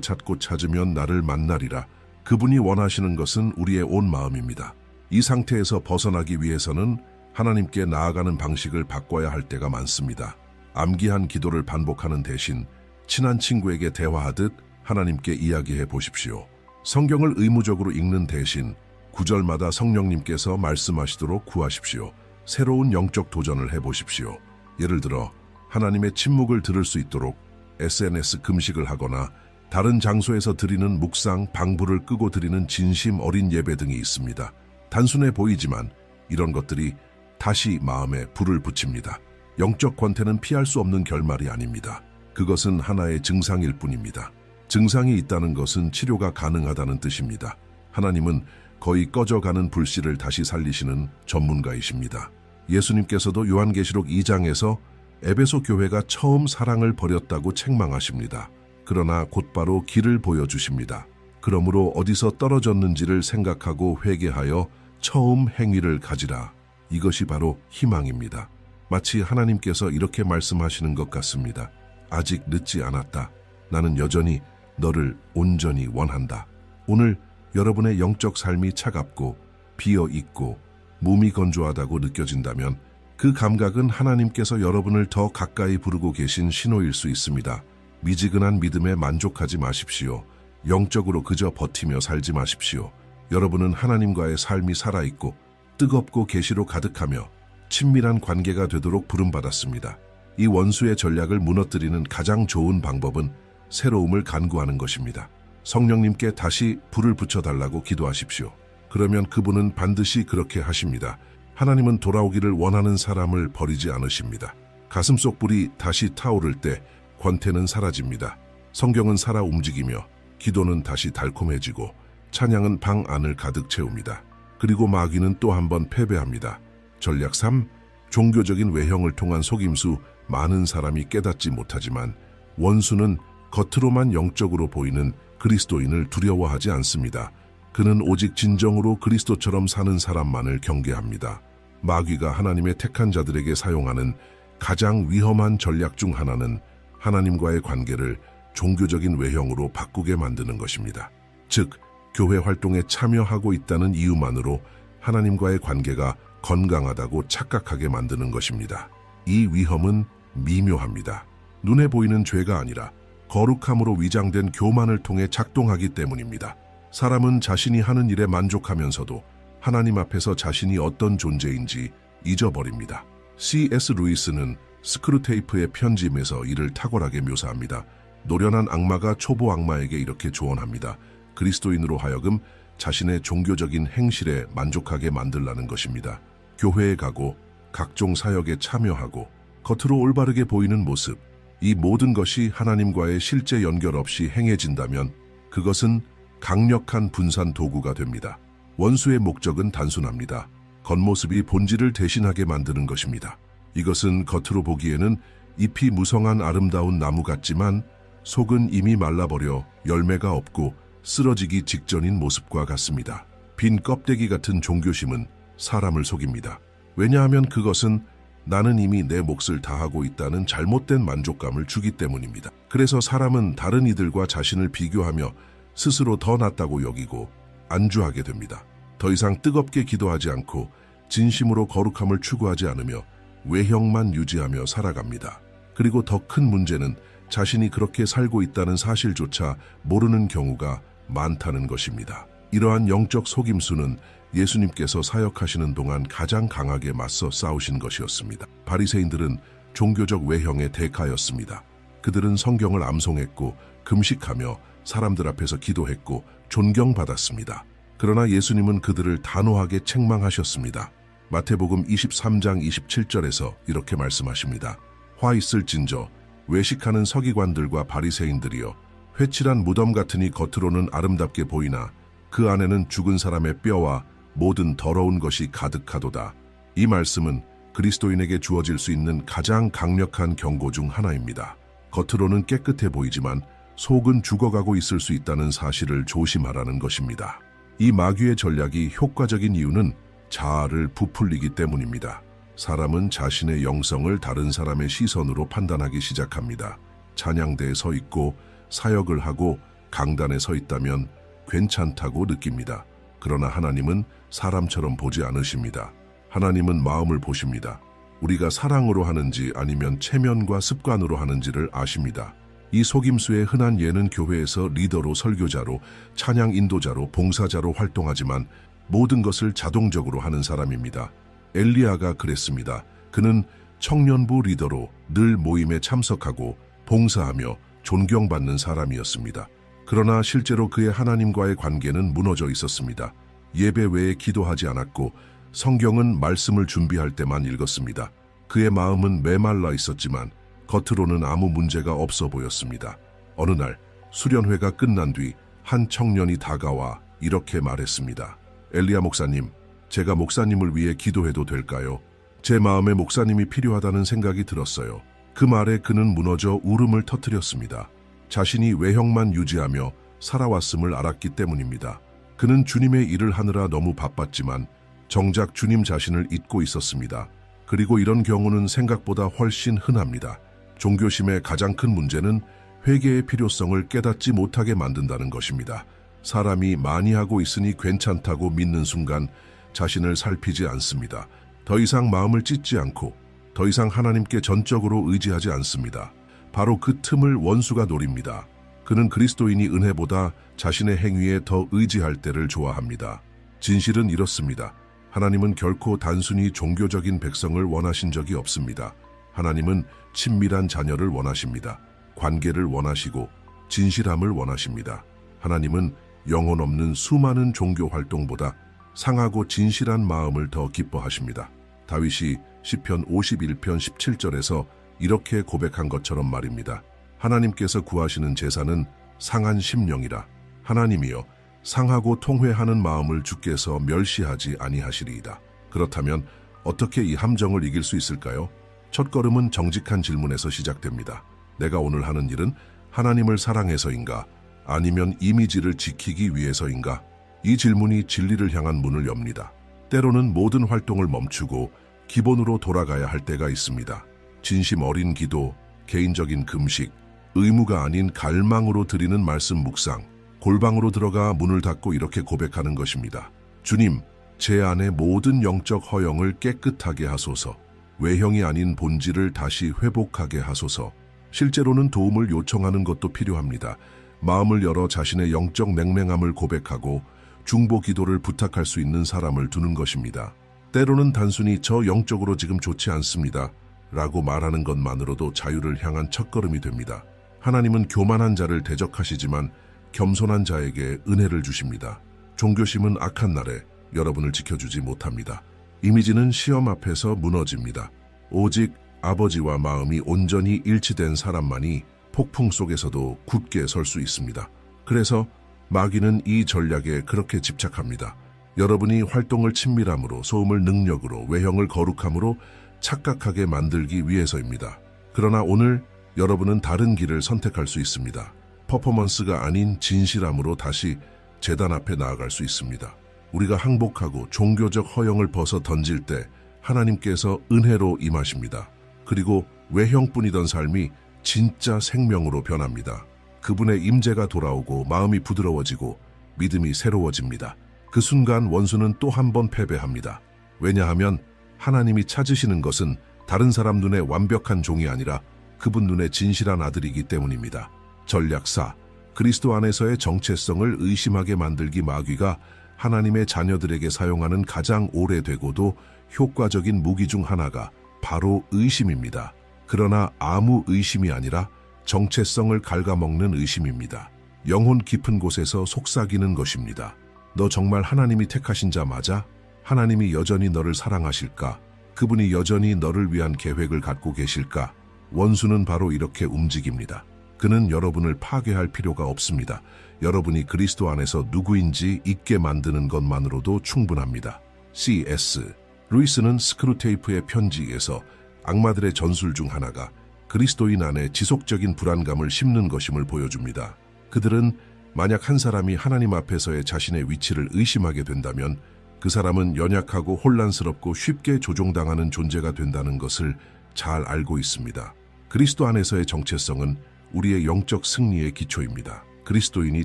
찾고 찾으면 나를 만나리라. 그분이 원하시는 것은 우리의 온 마음입니다. 이 상태에서 벗어나기 위해서는 하나님께 나아가는 방식을 바꿔야 할 때가 많습니다. 암기한 기도를 반복하는 대신 친한 친구에게 대화하듯 하나님께 이야기해 보십시오. 성경을 의무적으로 읽는 대신 구절마다 성령님께서 말씀하시도록 구하십시오. 새로운 영적 도전을 해보십시오. 예를 들어 하나님의 침묵을 들을 수 있도록 SNS 금식을 하거나 다른 장소에서 드리는 묵상, 방불을 끄고 드리는 진심 어린 예배 등이 있습니다. 단순해 보이지만 이런 것들이 다시 마음에 불을 붙입니다. 영적 권태는 피할 수 없는 결말이 아닙니다. 그것은 하나의 증상일 뿐입니다. 증상이 있다는 것은 치료가 가능하다는 뜻입니다. 하나님은 거의 꺼져가는 불씨를 다시 살리시는 전문가이십니다. 예수님께서도 요한계시록 2장에서 에베소 교회가 처음 사랑을 버렸다고 책망하십니다. 그러나 곧바로 길을 보여주십니다. 그러므로 어디서 떨어졌는지를 생각하고 회개하여 처음 행위를 가지라. 이것이 바로 희망입니다. 마치 하나님께서 이렇게 말씀하시는 것 같습니다. 아직 늦지 않았다. 나는 여전히 너를 온전히 원한다. 오늘 여러분의 영적 삶이 차갑고 비어있고 몸이 건조하다고 느껴진다면 그 감각은 하나님께서 여러분을 더 가까이 부르고 계신 신호일 수 있습니다. 미지근한 믿음에 만족하지 마십시오. 영적으로 그저 버티며 살지 마십시오. 여러분은 하나님과의 삶이 살아있고 뜨겁고 계시로 가득하며 친밀한 관계가 되도록 부름받았습니다. 이 원수의 전략을 무너뜨리는 가장 좋은 방법은 새로움을 간구하는 것입니다. 성령님께 다시 불을 붙여달라고 기도하십시오. 그러면 그분은 반드시 그렇게 하십니다. 하나님은 돌아오기를 원하는 사람을 버리지 않으십니다. 가슴속 불이 다시 타오를 때 권태는 사라집니다. 성경은 살아 움직이며 기도는 다시 달콤해지고 찬양은 방 안을 가득 채웁니다. 그리고 마귀는 또 한 번 패배합니다. 전략 3. 종교적인 외형을 통한 속임수. 많은 사람이 깨닫지 못하지만 원수는 겉으로만 영적으로 보이는 그리스도인을 두려워하지 않습니다. 그는 오직 진정으로 그리스도처럼 사는 사람만을 경계합니다. 마귀가 하나님의 택한 자들에게 사용하는 가장 위험한 전략 중 하나는 하나님과의 관계를 종교적인 외형으로 바꾸게 만드는 것입니다. 즉, 교회 활동에 참여하고 있다는 이유만으로 하나님과의 관계가 건강하다고 착각하게 만드는 것입니다. 이 위험은 미묘합니다. 눈에 보이는 죄가 아니라 거룩함으로 위장된 교만을 통해 작동하기 때문입니다. 사람은 자신이 하는 일에 만족하면서도 하나님 앞에서 자신이 어떤 존재인지 잊어버립니다. C.S. 루이스는 스크루테이프의 편지임에서 이를 탁월하게 묘사합니다. 노련한 악마가 초보 악마에게 이렇게 조언합니다. 그리스도인으로 하여금 자신의 종교적인 행실에 만족하게 만들라는 것입니다. 교회에 가고 각종 사역에 참여하고 겉으로 올바르게 보이는 모습, 이 모든 것이 하나님과의 실제 연결 없이 행해진다면 그것은 강력한 분산 도구가 됩니다. 원수의 목적은 단순합니다. 겉모습이 본질을 대신하게 만드는 것입니다. 이것은 겉으로 보기에는 잎이 무성한 아름다운 나무 같지만 속은 이미 말라버려 열매가 없고 쓰러지기 직전인 모습과 같습니다. 빈 껍데기 같은 종교심은 사람을 속입니다. 왜냐하면 그것은 나는 이미 내 몫을 다하고 있다는 잘못된 만족감을 주기 때문입니다. 그래서 사람은 다른 이들과 자신을 비교하며 스스로 더 낫다고 여기고 안주하게 됩니다. 더 이상 뜨겁게 기도하지 않고 진심으로 거룩함을 추구하지 않으며 외형만 유지하며 살아갑니다. 그리고 더 큰 문제는 자신이 그렇게 살고 있다는 사실조차 모르는 경우가 많다는 것입니다. 이러한 영적 속임수는 예수님께서 사역하시는 동안 가장 강하게 맞서 싸우신 것이었습니다. 바리새인들은 종교적 외형의 대가였습니다. 그들은 성경을 암송했고 금식하며 사람들 앞에서 기도했고 존경받았습니다. 그러나 예수님은 그들을 단호하게 책망하셨습니다. 마태복음 23장 27절에서 이렇게 말씀하십니다. 화 있을진저 외식하는 서기관들과 바리새인들이여 회칠한 무덤 같으니 겉으로는 아름답게 보이나 그 안에는 죽은 사람의 뼈와 모든 더러운 것이 가득하도다. 이 말씀은 그리스도인에게 주어질 수 있는 가장 강력한 경고 중 하나입니다. 겉으로는 깨끗해 보이지만 속은 죽어가고 있을 수 있다는 사실을 조심하라는 것입니다. 이 마귀의 전략이 효과적인 이유는 자아를 부풀리기 때문입니다. 사람은 자신의 영성을 다른 사람의 시선으로 판단하기 시작합니다. 찬양대에 서 있고 사역을 하고 강단에 서 있다면 괜찮다고 느낍니다. 그러나 하나님은 사람처럼 보지 않으십니다. 하나님은 마음을 보십니다. 우리가 사랑으로 하는지 아니면 체면과 습관으로 하는지를 아십니다. 이 속임수의 흔한 예는 교회에서 리더로 설교자로 찬양 인도자로 봉사자로 활동하지만 모든 것을 자동적으로 하는 사람입니다. 엘리야가 그랬습니다. 그는 청년부 리더로 늘 모임에 참석하고 봉사하며 존경받는 사람이었습니다. 그러나 실제로 그의 하나님과의 관계는 무너져 있었습니다. 예배 외에 기도하지 않았고 성경은 말씀을 준비할 때만 읽었습니다. 그의 마음은 메말라 있었지만 겉으로는 아무 문제가 없어 보였습니다. 어느 날 수련회가 끝난 뒤 한 청년이 다가와 이렇게 말했습니다. 엘리야 목사님, 제가 목사님을 위해 기도해도 될까요? 제 마음에 목사님이 필요하다는 생각이 들었어요. 그 말에 그는 무너져 울음을 터뜨렸습니다. 자신이 외형만 유지하며 살아왔음을 알았기 때문입니다. 그는 주님의 일을 하느라 너무 바빴지만 정작 주님 자신을 잊고 있었습니다. 그리고 이런 경우는 생각보다 훨씬 흔합니다. 종교심의 가장 큰 문제는 회개의 필요성을 깨닫지 못하게 만든다는 것입니다. 사람이 많이 하고 있으니 괜찮다고 믿는 순간 자신을 살피지 않습니다. 더 이상 마음을 찢지 않고 더 이상 하나님께 전적으로 의지하지 않습니다. 바로 그 틈을 원수가 노립니다. 그는 그리스도인이 은혜보다 자신의 행위에 더 의지할 때를 좋아합니다. 진실은 이렇습니다. 하나님은 결코 단순히 종교적인 백성을 원하신 적이 없습니다. 하나님은 친밀한 자녀를 원하십니다. 관계를 원하시고 진실함을 원하십니다. 하나님은 영혼 없는 수많은 종교 활동보다 상하고 진실한 마음을 더 기뻐하십니다. 다윗이 시편 51편 17절에서 이렇게 고백한 것처럼 말입니다. 하나님께서 구하시는 제사는 상한 심령이라. 하나님이여 상하고 통회하는 마음을 주께서 멸시하지 아니하시리이다. 그렇다면 어떻게 이 함정을 이길 수 있을까요? 첫걸음은 정직한 질문에서 시작됩니다. 내가 오늘 하는 일은 하나님을 사랑해서인가? 아니면 이미지를 지키기 위해서인가? 이 질문이 진리를 향한 문을 엽니다. 때로는 모든 활동을 멈추고 기본으로 돌아가야 할 때가 있습니다. 진심 어린 기도, 개인적인 금식, 의무가 아닌 갈망으로 드리는 말씀 묵상, 골방으로 들어가 문을 닫고 이렇게 고백하는 것입니다. 주님, 제 안의 모든 영적 허영을 깨끗하게 하소서. 외형이 아닌 본질을 다시 회복하게 하소서. 실제로는 도움을 요청하는 것도 필요합니다. 마음을 열어 자신의 영적 냉랭함을 고백하고 중보 기도를 부탁할 수 있는 사람을 두는 것입니다. 때로는 단순히 저 영적으로 지금 좋지 않습니다 라고 말하는 것만으로도 자유를 향한 첫걸음이 됩니다. 하나님은 교만한 자를 대적하시지만 겸손한 자에게 은혜를 주십니다. 종교심은 악한 날에 여러분을 지켜주지 못합니다. 이미지는 시험 앞에서 무너집니다. 오직 아버지와 마음이 온전히 일치된 사람만이 폭풍 속에서도 굳게 설 수 있습니다. 그래서 마귀는 이 전략에 그렇게 집착합니다. 여러분이 활동을 친밀함으로, 소음을 능력으로, 외형을 거룩함으로 착각하게 만들기 위해서입니다. 그러나 오늘 여러분은 다른 길을 선택할 수 있습니다. 퍼포먼스가 아닌 진실함으로 다시 제단 앞에 나아갈 수 있습니다. 우리가 항복하고 종교적 허영을 벗어 던질 때 하나님께서 은혜로 임하십니다. 그리고 외형뿐이던 삶이 진짜 생명으로 변합니다. 그분의 임재가 돌아오고 마음이 부드러워지고 믿음이 새로워집니다. 그 순간 원수는 또 한 번 패배합니다. 왜냐하면 하나님이 찾으시는 것은 다른 사람 눈에 완벽한 종이 아니라 그분 눈에 진실한 아들이기 때문입니다. 전략 4. 그리스도 안에서의 정체성을 의심하게 만들기. 마귀가 하나님의 자녀들에게 사용하는 가장 오래되고도 효과적인 무기 중 하나가 바로 의심입니다. 그러나 아무 의심이 아니라 정체성을 갉아먹는 의심입니다. 영혼 깊은 곳에서 속삭이는 것입니다. 너 정말 하나님이 택하신 자 맞아? 하나님이 여전히 너를 사랑하실까? 그분이 여전히 너를 위한 계획을 갖고 계실까? 원수는 바로 이렇게 움직입니다. 그는 여러분을 파괴할 필요가 없습니다. 여러분이 그리스도 안에서 누구인지 잊게 만드는 것만으로도 충분합니다. C.S. 루이스는 스크루테이프의 편지에서 악마들의 전술 중 하나가 그리스도인 안에 지속적인 불안감을 심는 것임을 보여줍니다. 그들은 만약 한 사람이 하나님 앞에서의 자신의 위치를 의심하게 된다면 그 사람은 연약하고 혼란스럽고 쉽게 조종당하는 존재가 된다는 것을 잘 알고 있습니다. 그리스도 안에서의 정체성은 우리의 영적 승리의 기초입니다. 그리스도인이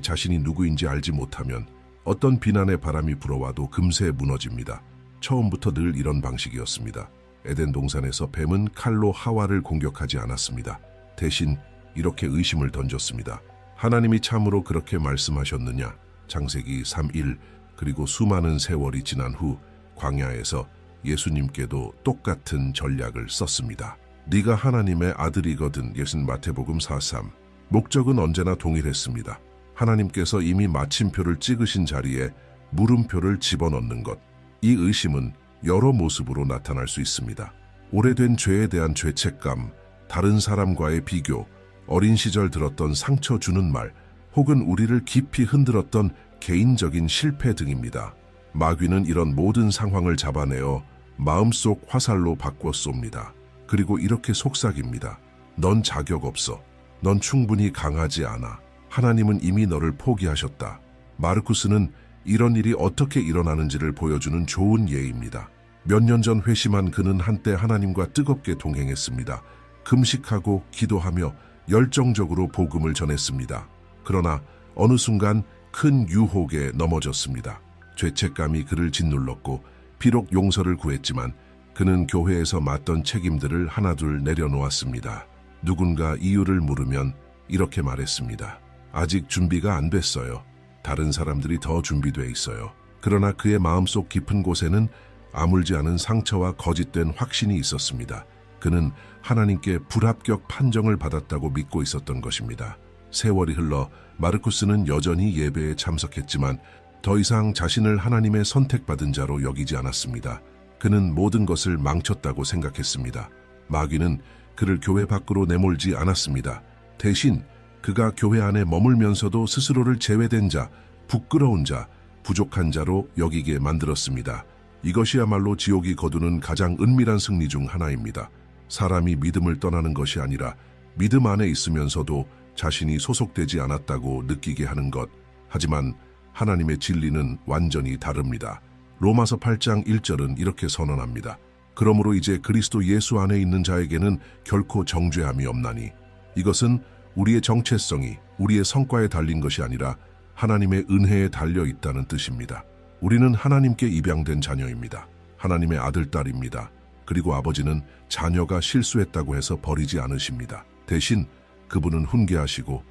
자신이 누구인지 알지 못하면 어떤 비난의 바람이 불어와도 금세 무너집니다. 처음부터 늘 이런 방식이었습니다. 에덴 동산에서 뱀은 칼로 하와를 공격하지 않았습니다. 대신 이렇게 의심을 던졌습니다. 하나님이 참으로 그렇게 말씀하셨느냐? 창세기 3:1. 그리고 수많은 세월이 지난 후 광야에서 예수님께도 똑같은 전략을 썼습니다. 네가 하나님의 아들이거든. 예수는 마태복음 4:3. 목적은 언제나 동일했습니다. 하나님께서 이미 마침표를 찍으신 자리에 물음표를 집어넣는 것. 이 의심은 여러 모습으로 나타날 수 있습니다. 오래된 죄에 대한 죄책감, 다른 사람과의 비교, 어린 시절 들었던 상처 주는 말, 혹은 우리를 깊이 흔들었던 개인적인 실패 등입니다. 마귀는 이런 모든 상황을 잡아내어 마음속 화살로 바꿔 쏩니다. 그리고 이렇게 속삭입니다. 넌 자격 없어. 넌 충분히 강하지 않아. 하나님은 이미 너를 포기하셨다. 마르쿠스는 이런 일이 어떻게 일어나는지를 보여주는 좋은 예입니다. 몇 년 전 회심한 그는 한때 하나님과 뜨겁게 동행했습니다. 금식하고 기도하며 열정적으로 복음을 전했습니다. 그러나 어느 순간 큰 유혹에 넘어졌습니다. 죄책감이 그를 짓눌렀고 비록 용서를 구했지만 그는 교회에서 맡던 책임들을 하나둘 내려놓았습니다. 누군가 이유를 물으면 이렇게 말했습니다. 아직 준비가 안 됐어요. 다른 사람들이 더 준비돼 있어요. 그러나 그의 마음속 깊은 곳에는 아물지 않은 상처와 거짓된 확신이 있었습니다. 그는 하나님께 불합격 판정을 받았다고 믿고 있었던 것입니다. 세월이 흘러 마르쿠스는 여전히 예배에 참석했지만 더 이상 자신을 하나님의 선택받은 자로 여기지 않았습니다. 그는 모든 것을 망쳤다고 생각했습니다. 마귀는 그를 교회 밖으로 내몰지 않았습니다. 대신 그가 교회 안에 머물면서도 스스로를 제외된 자, 부끄러운 자, 부족한 자로 여기게 만들었습니다. 이것이야말로 지옥이 거두는 가장 은밀한 승리 중 하나입니다. 사람이 믿음을 떠나는 것이 아니라 믿음 안에 있으면서도 자신이 소속되지 않았다고 느끼게 하는 것. 하지만 하나님의 진리는 완전히 다릅니다. 로마서 8장 1절은 이렇게 선언합니다. 그러므로 이제 그리스도 예수 안에 있는 자에게는 결코 정죄함이 없나니. 이것은 우리의 정체성이 우리의 성과에 달린 것이 아니라 하나님의 은혜에 달려 있다는 뜻입니다. 우리는 하나님께 입양된 자녀입니다. 하나님의 아들, 딸입니다. 그리고 아버지는 자녀가 실수했다고 해서 버리지 않으십니다. 대신 그분은 훈계하시고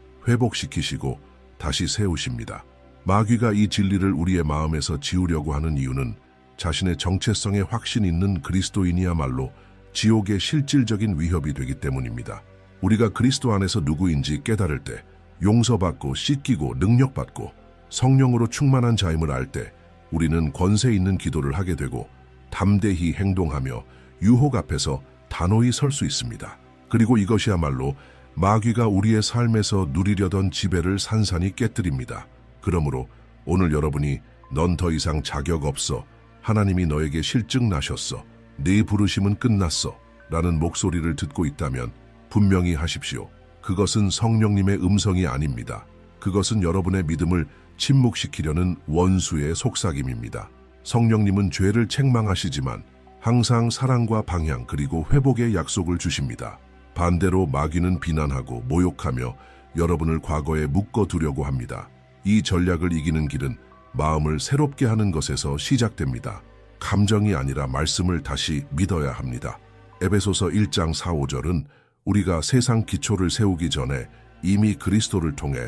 회복시키시고 다시 세우십니다. 마귀가 이 진리를 우리의 마음에서 지우려고 하는 이유는 자신의 정체성에 확신 있는 그리스도인이야말로 지옥의 실질적인 위협이 되기 때문입니다. 우리가 그리스도 안에서 누구인지 깨달을 때, 용서받고 씻기고 능력받고 성령으로 충만한 자임을 알 때 우리는 권세 있는 기도를 하게 되고 담대히 행동하며 유혹 앞에서 단호히 설 수 있습니다. 그리고 이것이야말로 마귀가 우리의 삶에서 누리려던 지배를 산산히 깨뜨립니다. 그러므로 오늘 여러분이 넌 더 이상 자격 없어. 하나님이 너에게 실증 나셨어. 네 부르심은 끝났어. 라는 목소리를 듣고 있다면 분명히 하십시오. 그것은 성령님의 음성이 아닙니다. 그것은 여러분의 믿음을 침묵시키려는 원수의 속삭임입니다. 성령님은 죄를 책망하시지만 항상 사랑과 방향 그리고 회복의 약속을 주십니다. 반대로 마귀는 비난하고 모욕하며 여러분을 과거에 묶어두려고 합니다. 이 전략을 이기는 길은 마음을 새롭게 하는 것에서 시작됩니다. 감정이 아니라 말씀을 다시 믿어야 합니다. 에베소서 1장 4, 5절은 우리가 세상 기초를 세우기 전에 이미 그리스도를 통해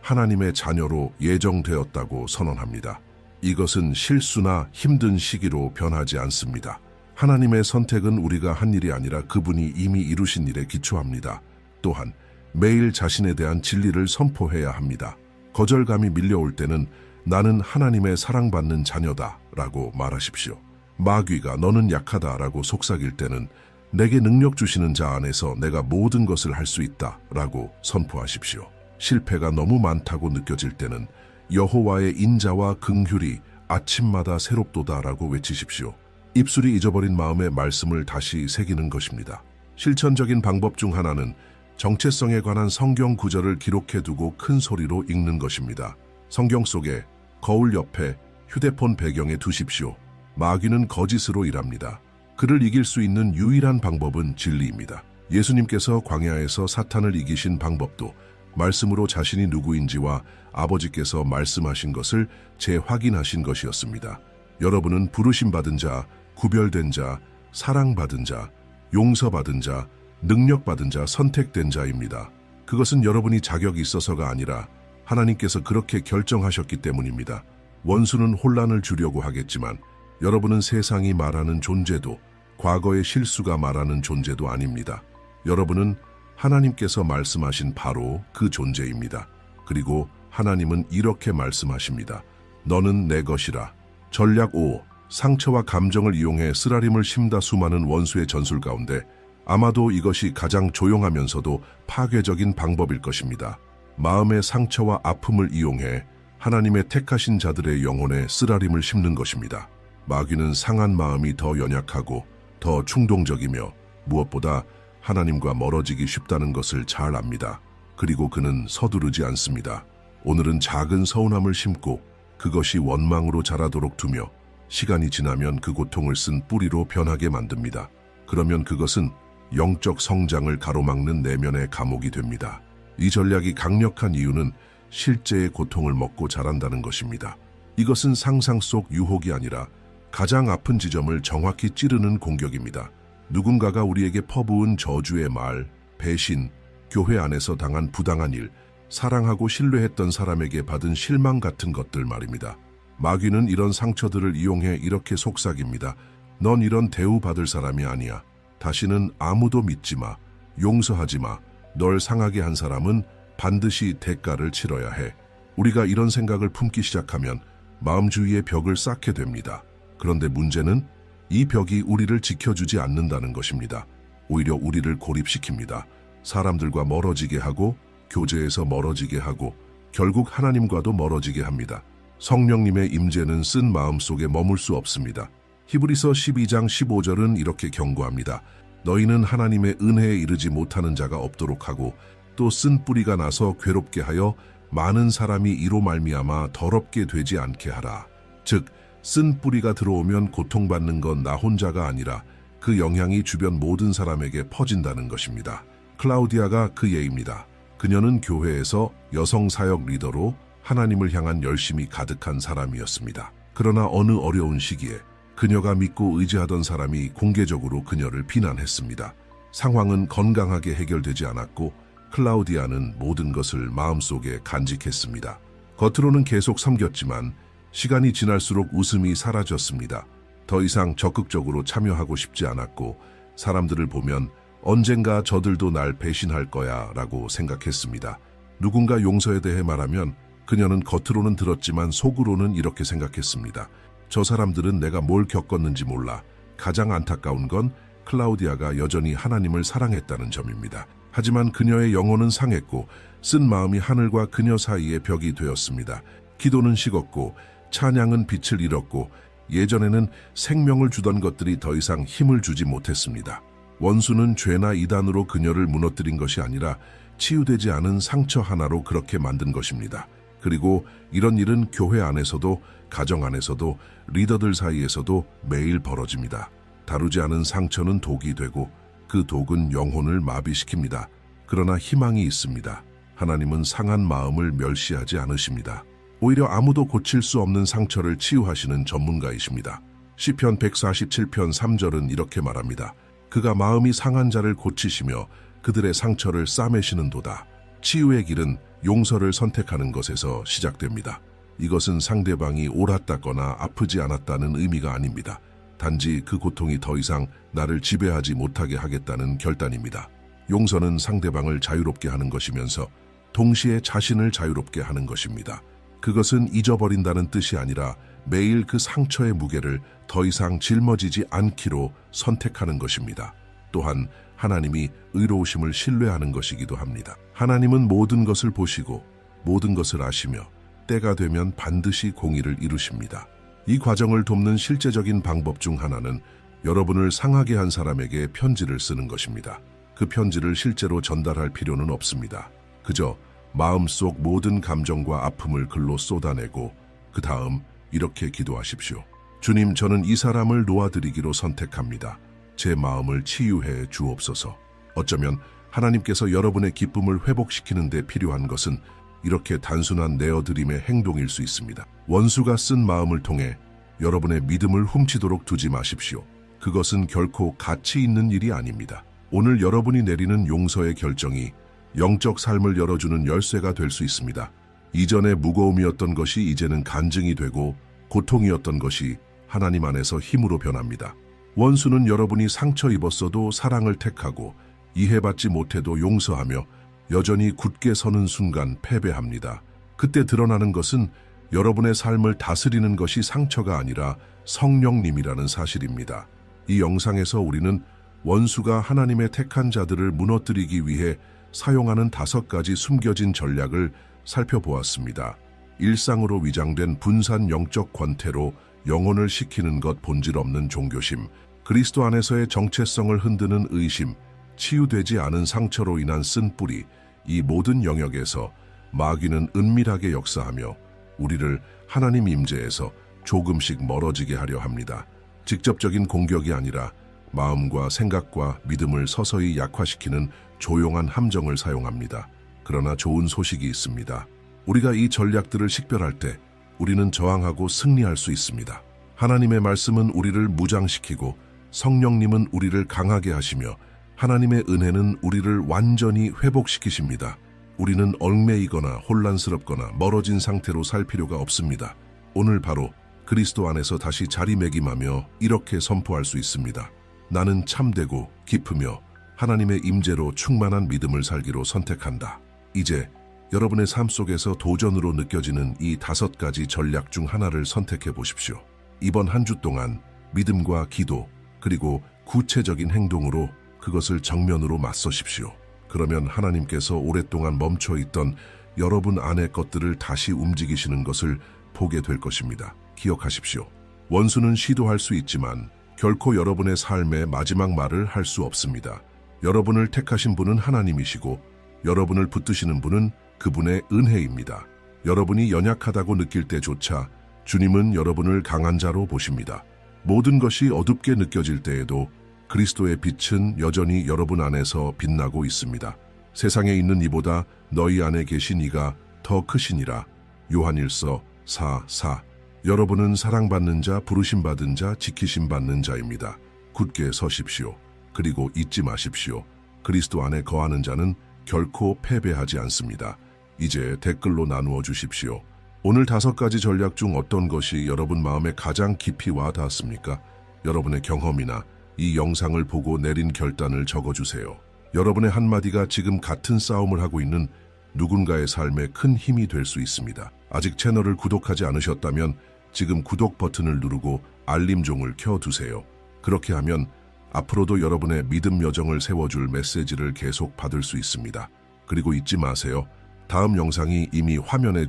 하나님의 자녀로 예정되었다고 선언합니다. 이것은 실수나 힘든 시기로 변하지 않습니다. 하나님의 선택은 우리가 한 일이 아니라 그분이 이미 이루신 일에 기초합니다. 또한 매일 자신에 대한 진리를 선포해야 합니다. 거절감이 밀려올 때는 나는 하나님의 사랑받는 자녀다 라고 말하십시오. 마귀가 너는 약하다 라고 속삭일 때는 내게 능력 주시는 자 안에서 내가 모든 것을 할 수 있다 라고 선포하십시오. 실패가 너무 많다고 느껴질 때는 여호와의 인자와 긍휼이 아침마다 새롭도다 라고 외치십시오. 입술이 잊어버린 마음의 말씀을 다시 새기는 것입니다. 실천적인 방법 중 하나는 정체성에 관한 성경 구절을 기록해두고 큰 소리로 읽는 것입니다. 성경 속에 거울 옆에 휴대폰 배경에 두십시오. 마귀는 거짓으로 일합니다. 그를 이길 수 있는 유일한 방법은 진리입니다. 예수님께서 광야에서 사탄을 이기신 방법도 말씀으로 자신이 누구인지와 아버지께서 말씀하신 것을 재확인하신 것이었습니다. 여러분은 부르심받은 자, 구별된 자, 사랑받은 자, 용서받은 자, 능력받은 자, 선택된 자입니다. 그것은 여러분이 자격이 있어서가 아니라 하나님께서 그렇게 결정하셨기 때문입니다. 원수는 혼란을 주려고 하겠지만 여러분은 세상이 말하는 존재도 과거의 실수가 말하는 존재도 아닙니다. 여러분은 하나님께서 말씀하신 바로 그 존재입니다. 그리고 하나님은 이렇게 말씀하십니다. 너는 내 것이라. 전략 5. 상처와 감정을 이용해 쓰라림을 심다. 수많은 원수의 전술 가운데 아마도 이것이 가장 조용하면서도 파괴적인 방법일 것입니다. 마음의 상처와 아픔을 이용해 하나님의 택하신 자들의 영혼에 쓰라림을 심는 것입니다. 마귀는 상한 마음이 더 연약하고 더 충동적이며 무엇보다 하나님과 멀어지기 쉽다는 것을 잘 압니다. 그리고 그는 서두르지 않습니다. 오늘은 작은 서운함을 심고 그것이 원망으로 자라도록 두며 시간이 지나면 그 고통을 쓴 뿌리로 변하게 만듭니다. 그러면 그것은 영적 성장을 가로막는 내면의 감옥이 됩니다. 이 전략이 강력한 이유는 실제의 고통을 먹고 자란다는 것입니다. 이것은 상상 속 유혹이 아니라 가장 아픈 지점을 정확히 찌르는 공격입니다. 누군가가 우리에게 퍼부은 저주의 말, 배신, 교회 안에서 당한 부당한 일, 사랑하고 신뢰했던 사람에게 받은 실망 같은 것들 말입니다. 마귀는 이런 상처들을 이용해 이렇게 속삭입니다. 넌 이런 대우받을 사람이 아니야. 다시는 아무도 믿지 마. 용서하지 마. 널 상하게 한 사람은 반드시 대가를 치러야 해. 우리가 이런 생각을 품기 시작하면 마음 주위의 벽을 쌓게 됩니다. 그런데 문제는 이 벽이 우리를 지켜주지 않는다는 것입니다. 오히려 우리를 고립시킵니다. 사람들과 멀어지게 하고 교제에서 멀어지게 하고 결국 하나님과도 멀어지게 합니다. 성령님의 임재는 쓴 마음 속에 머물 수 없습니다. 히브리서 12장 15절은 이렇게 경고합니다. 너희는 하나님의 은혜에 이르지 못하는 자가 없도록 하고 또 쓴 뿌리가 나서 괴롭게 하여 많은 사람이 이로 말미암아 더럽게 되지 않게 하라. 즉 쓴 뿌리가 들어오면 고통받는 건 나 혼자가 아니라 그 영향이 주변 모든 사람에게 퍼진다는 것입니다. 클라우디아가 그 예입니다. 그녀는 교회에서 여성 사역 리더로 하나님을 향한 열심이 가득한 사람이었습니다. 그러나 어느 어려운 시기에 그녀가 믿고 의지하던 사람이 공개적으로 그녀를 비난했습니다. 상황은 건강하게 해결되지 않았고 클라우디아는 모든 것을 마음속에 간직했습니다. 겉으로는 계속 섬겼지만 시간이 지날수록 웃음이 사라졌습니다. 더 이상 적극적으로 참여하고 싶지 않았고 사람들을 보면 언젠가 저들도 날 배신할 거야 라고 생각했습니다. 누군가 용서에 대해 말하면 그녀는 겉으로는 들었지만 속으로는 이렇게 생각했습니다. 저 사람들은 내가 뭘 겪었는지 몰라. 가장 안타까운 건 클라우디아가 여전히 하나님을 사랑했다는 점입니다. 하지만 그녀의 영혼은 상했고 쓴 마음이 하늘과 그녀 사이의 벽이 되었습니다. 기도는 식었고 찬양은 빛을 잃었고 예전에는 생명을 주던 것들이 더 이상 힘을 주지 못했습니다. 원수는 죄나 이단으로 그녀를 무너뜨린 것이 아니라 치유되지 않은 상처 하나로 그렇게 만든 것입니다. 그리고 이런 일은 교회 안에서도, 가정 안에서도, 리더들 사이에서도 매일 벌어집니다. 다루지 않은 상처는 독이 되고 그 독은 영혼을 마비시킵니다. 그러나 희망이 있습니다. 하나님은 상한 마음을 멸시하지 않으십니다. 오히려 아무도 고칠 수 없는 상처를 치유하시는 전문가이십니다. 시편 147편 3절은 이렇게 말합니다. 그가 마음이 상한 자를 고치시며 그들의 상처를 싸매시는도다. 치유의 길은 용서를 선택하는 것에서 시작됩니다. 이것은 상대방이 옳았다거나 아프지 않았다는 의미가 아닙니다. 단지 그 고통이 더 이상 나를 지배하지 못하게 하겠다는 결단입니다. 용서는 상대방을 자유롭게 하는 것이면서 동시에 자신을 자유롭게 하는 것입니다. 그것은 잊어버린다는 뜻이 아니라 매일 그 상처의 무게를 더 이상 짊어지지 않기로 선택하는 것입니다. 또한 하나님이 의로우심을 신뢰하는 것이기도 합니다. 하나님은 모든 것을 보시고 모든 것을 아시며 때가 되면 반드시 공의를 이루십니다. 이 과정을 돕는 실제적인 방법 중 하나는 여러분을 상하게 한 사람에게 편지를 쓰는 것입니다. 그 편지를 실제로 전달할 필요는 없습니다. 그저 마음속 모든 감정과 아픔을 글로 쏟아내고 그 다음 이렇게 기도하십시오. 주님, 저는 이 사람을 놓아드리기로 선택합니다. 제 마음을 치유해 주옵소서. 어쩌면 하나님께서 여러분의 기쁨을 회복시키는 데 필요한 것은 이렇게 단순한 내어드림의 행동일 수 있습니다. 원수가 쓴 마음을 통해 여러분의 믿음을 훔치도록 두지 마십시오. 그것은 결코 가치 있는 일이 아닙니다. 오늘 여러분이 내리는 용서의 결정이 영적 삶을 열어주는 열쇠가 될 수 있습니다. 이전에 무거움이었던 것이 이제는 간증이 되고 고통이었던 것이 하나님 안에서 힘으로 변합니다. 원수는 여러분이 상처 입었어도 사랑을 택하고 이해받지 못해도 용서하며 여전히 굳게 서는 순간 패배합니다. 그때 드러나는 것은 여러분의 삶을 다스리는 것이 상처가 아니라 성령님이라는 사실입니다. 이 영상에서 우리는 원수가 하나님의 택한 자들을 무너뜨리기 위해 사용하는 5가지 숨겨진 전략을 살펴보았습니다. 일상으로 위장된 분산 영적 권태로 영혼을 식히는 것 본질 없는 종교심, 그리스도 안에서의 정체성을 흔드는 의심, 치유되지 않은 상처로 인한 쓴뿌리, 이 모든 영역에서 마귀는 은밀하게 역사하며 우리를 하나님 임재에서 조금씩 멀어지게 하려 합니다. 직접적인 공격이 아니라 마음과 생각과 믿음을 서서히 약화시키는 조용한 함정을 사용합니다. 그러나 좋은 소식이 있습니다. 우리가 이 전략들을 식별할 때 우리는 저항하고 승리할 수 있습니다. 하나님의 말씀은 우리를 무장시키고 성령님은 우리를 강하게 하시며 하나님의 은혜는 우리를 완전히 회복시키십니다. 우리는 얽매이거나 혼란스럽거나 멀어진 상태로 살 필요가 없습니다. 오늘 바로 그리스도 안에서 다시 자리매김하며 이렇게 선포할 수 있습니다. 나는 참되고 기쁘며 하나님의 임재로 충만한 믿음을 살기로 선택한다. 이제 여러분의 삶 속에서 도전으로 느껴지는 이 5가지 전략 중 하나를 선택해 보십시오. 이번 한 주 동안 믿음과 기도 그리고 구체적인 행동으로 그것을 정면으로 맞서십시오. 그러면 하나님께서 오랫동안 멈춰있던 여러분 안의 것들을 다시 움직이시는 것을 보게 될 것입니다. 기억하십시오. 원수는 시도할 수 있지만 결코 여러분의 삶의 마지막 말을 할 수 없습니다. 여러분을 택하신 분은 하나님이시고 여러분을 붙드시는 분은 그분의 은혜입니다. 여러분이 연약하다고 느낄 때조차 주님은 여러분을 강한 자로 보십니다. 모든 것이 어둡게 느껴질 때에도 그리스도의 빛은 여전히 여러분 안에서 빛나고 있습니다. 세상에 있는 이보다 너희 안에 계신 이가 더 크시니라. 요한일서 4:4. 여러분은 사랑받는 자, 부르심받은 자, 지키심받는 자입니다. 굳게 서십시오. 그리고 잊지 마십시오. 그리스도 안에 거하는 자는 결코 패배하지 않습니다. 이제 댓글로 나누어 주십시오. 오늘 5가지 전략 중 어떤 것이 여러분 마음에 가장 깊이 와 닿았습니까? 여러분의 경험이나 이 영상을 보고 내린 결단을 적어주세요. 여러분의 한마디가 지금 같은 싸움을 하고 있는 누군가의 삶에 큰 힘이 될 수 있습니다. 아직 채널을 구독하지 않으셨다면 지금 구독 버튼을 누르고 알림종을 켜두세요. 그렇게 하면 앞으로도 여러분의 믿음 여정을 세워줄 메시지를 계속 받을 수 있습니다. 그리고 잊지 마세요. 다음 영상이 이미 화면에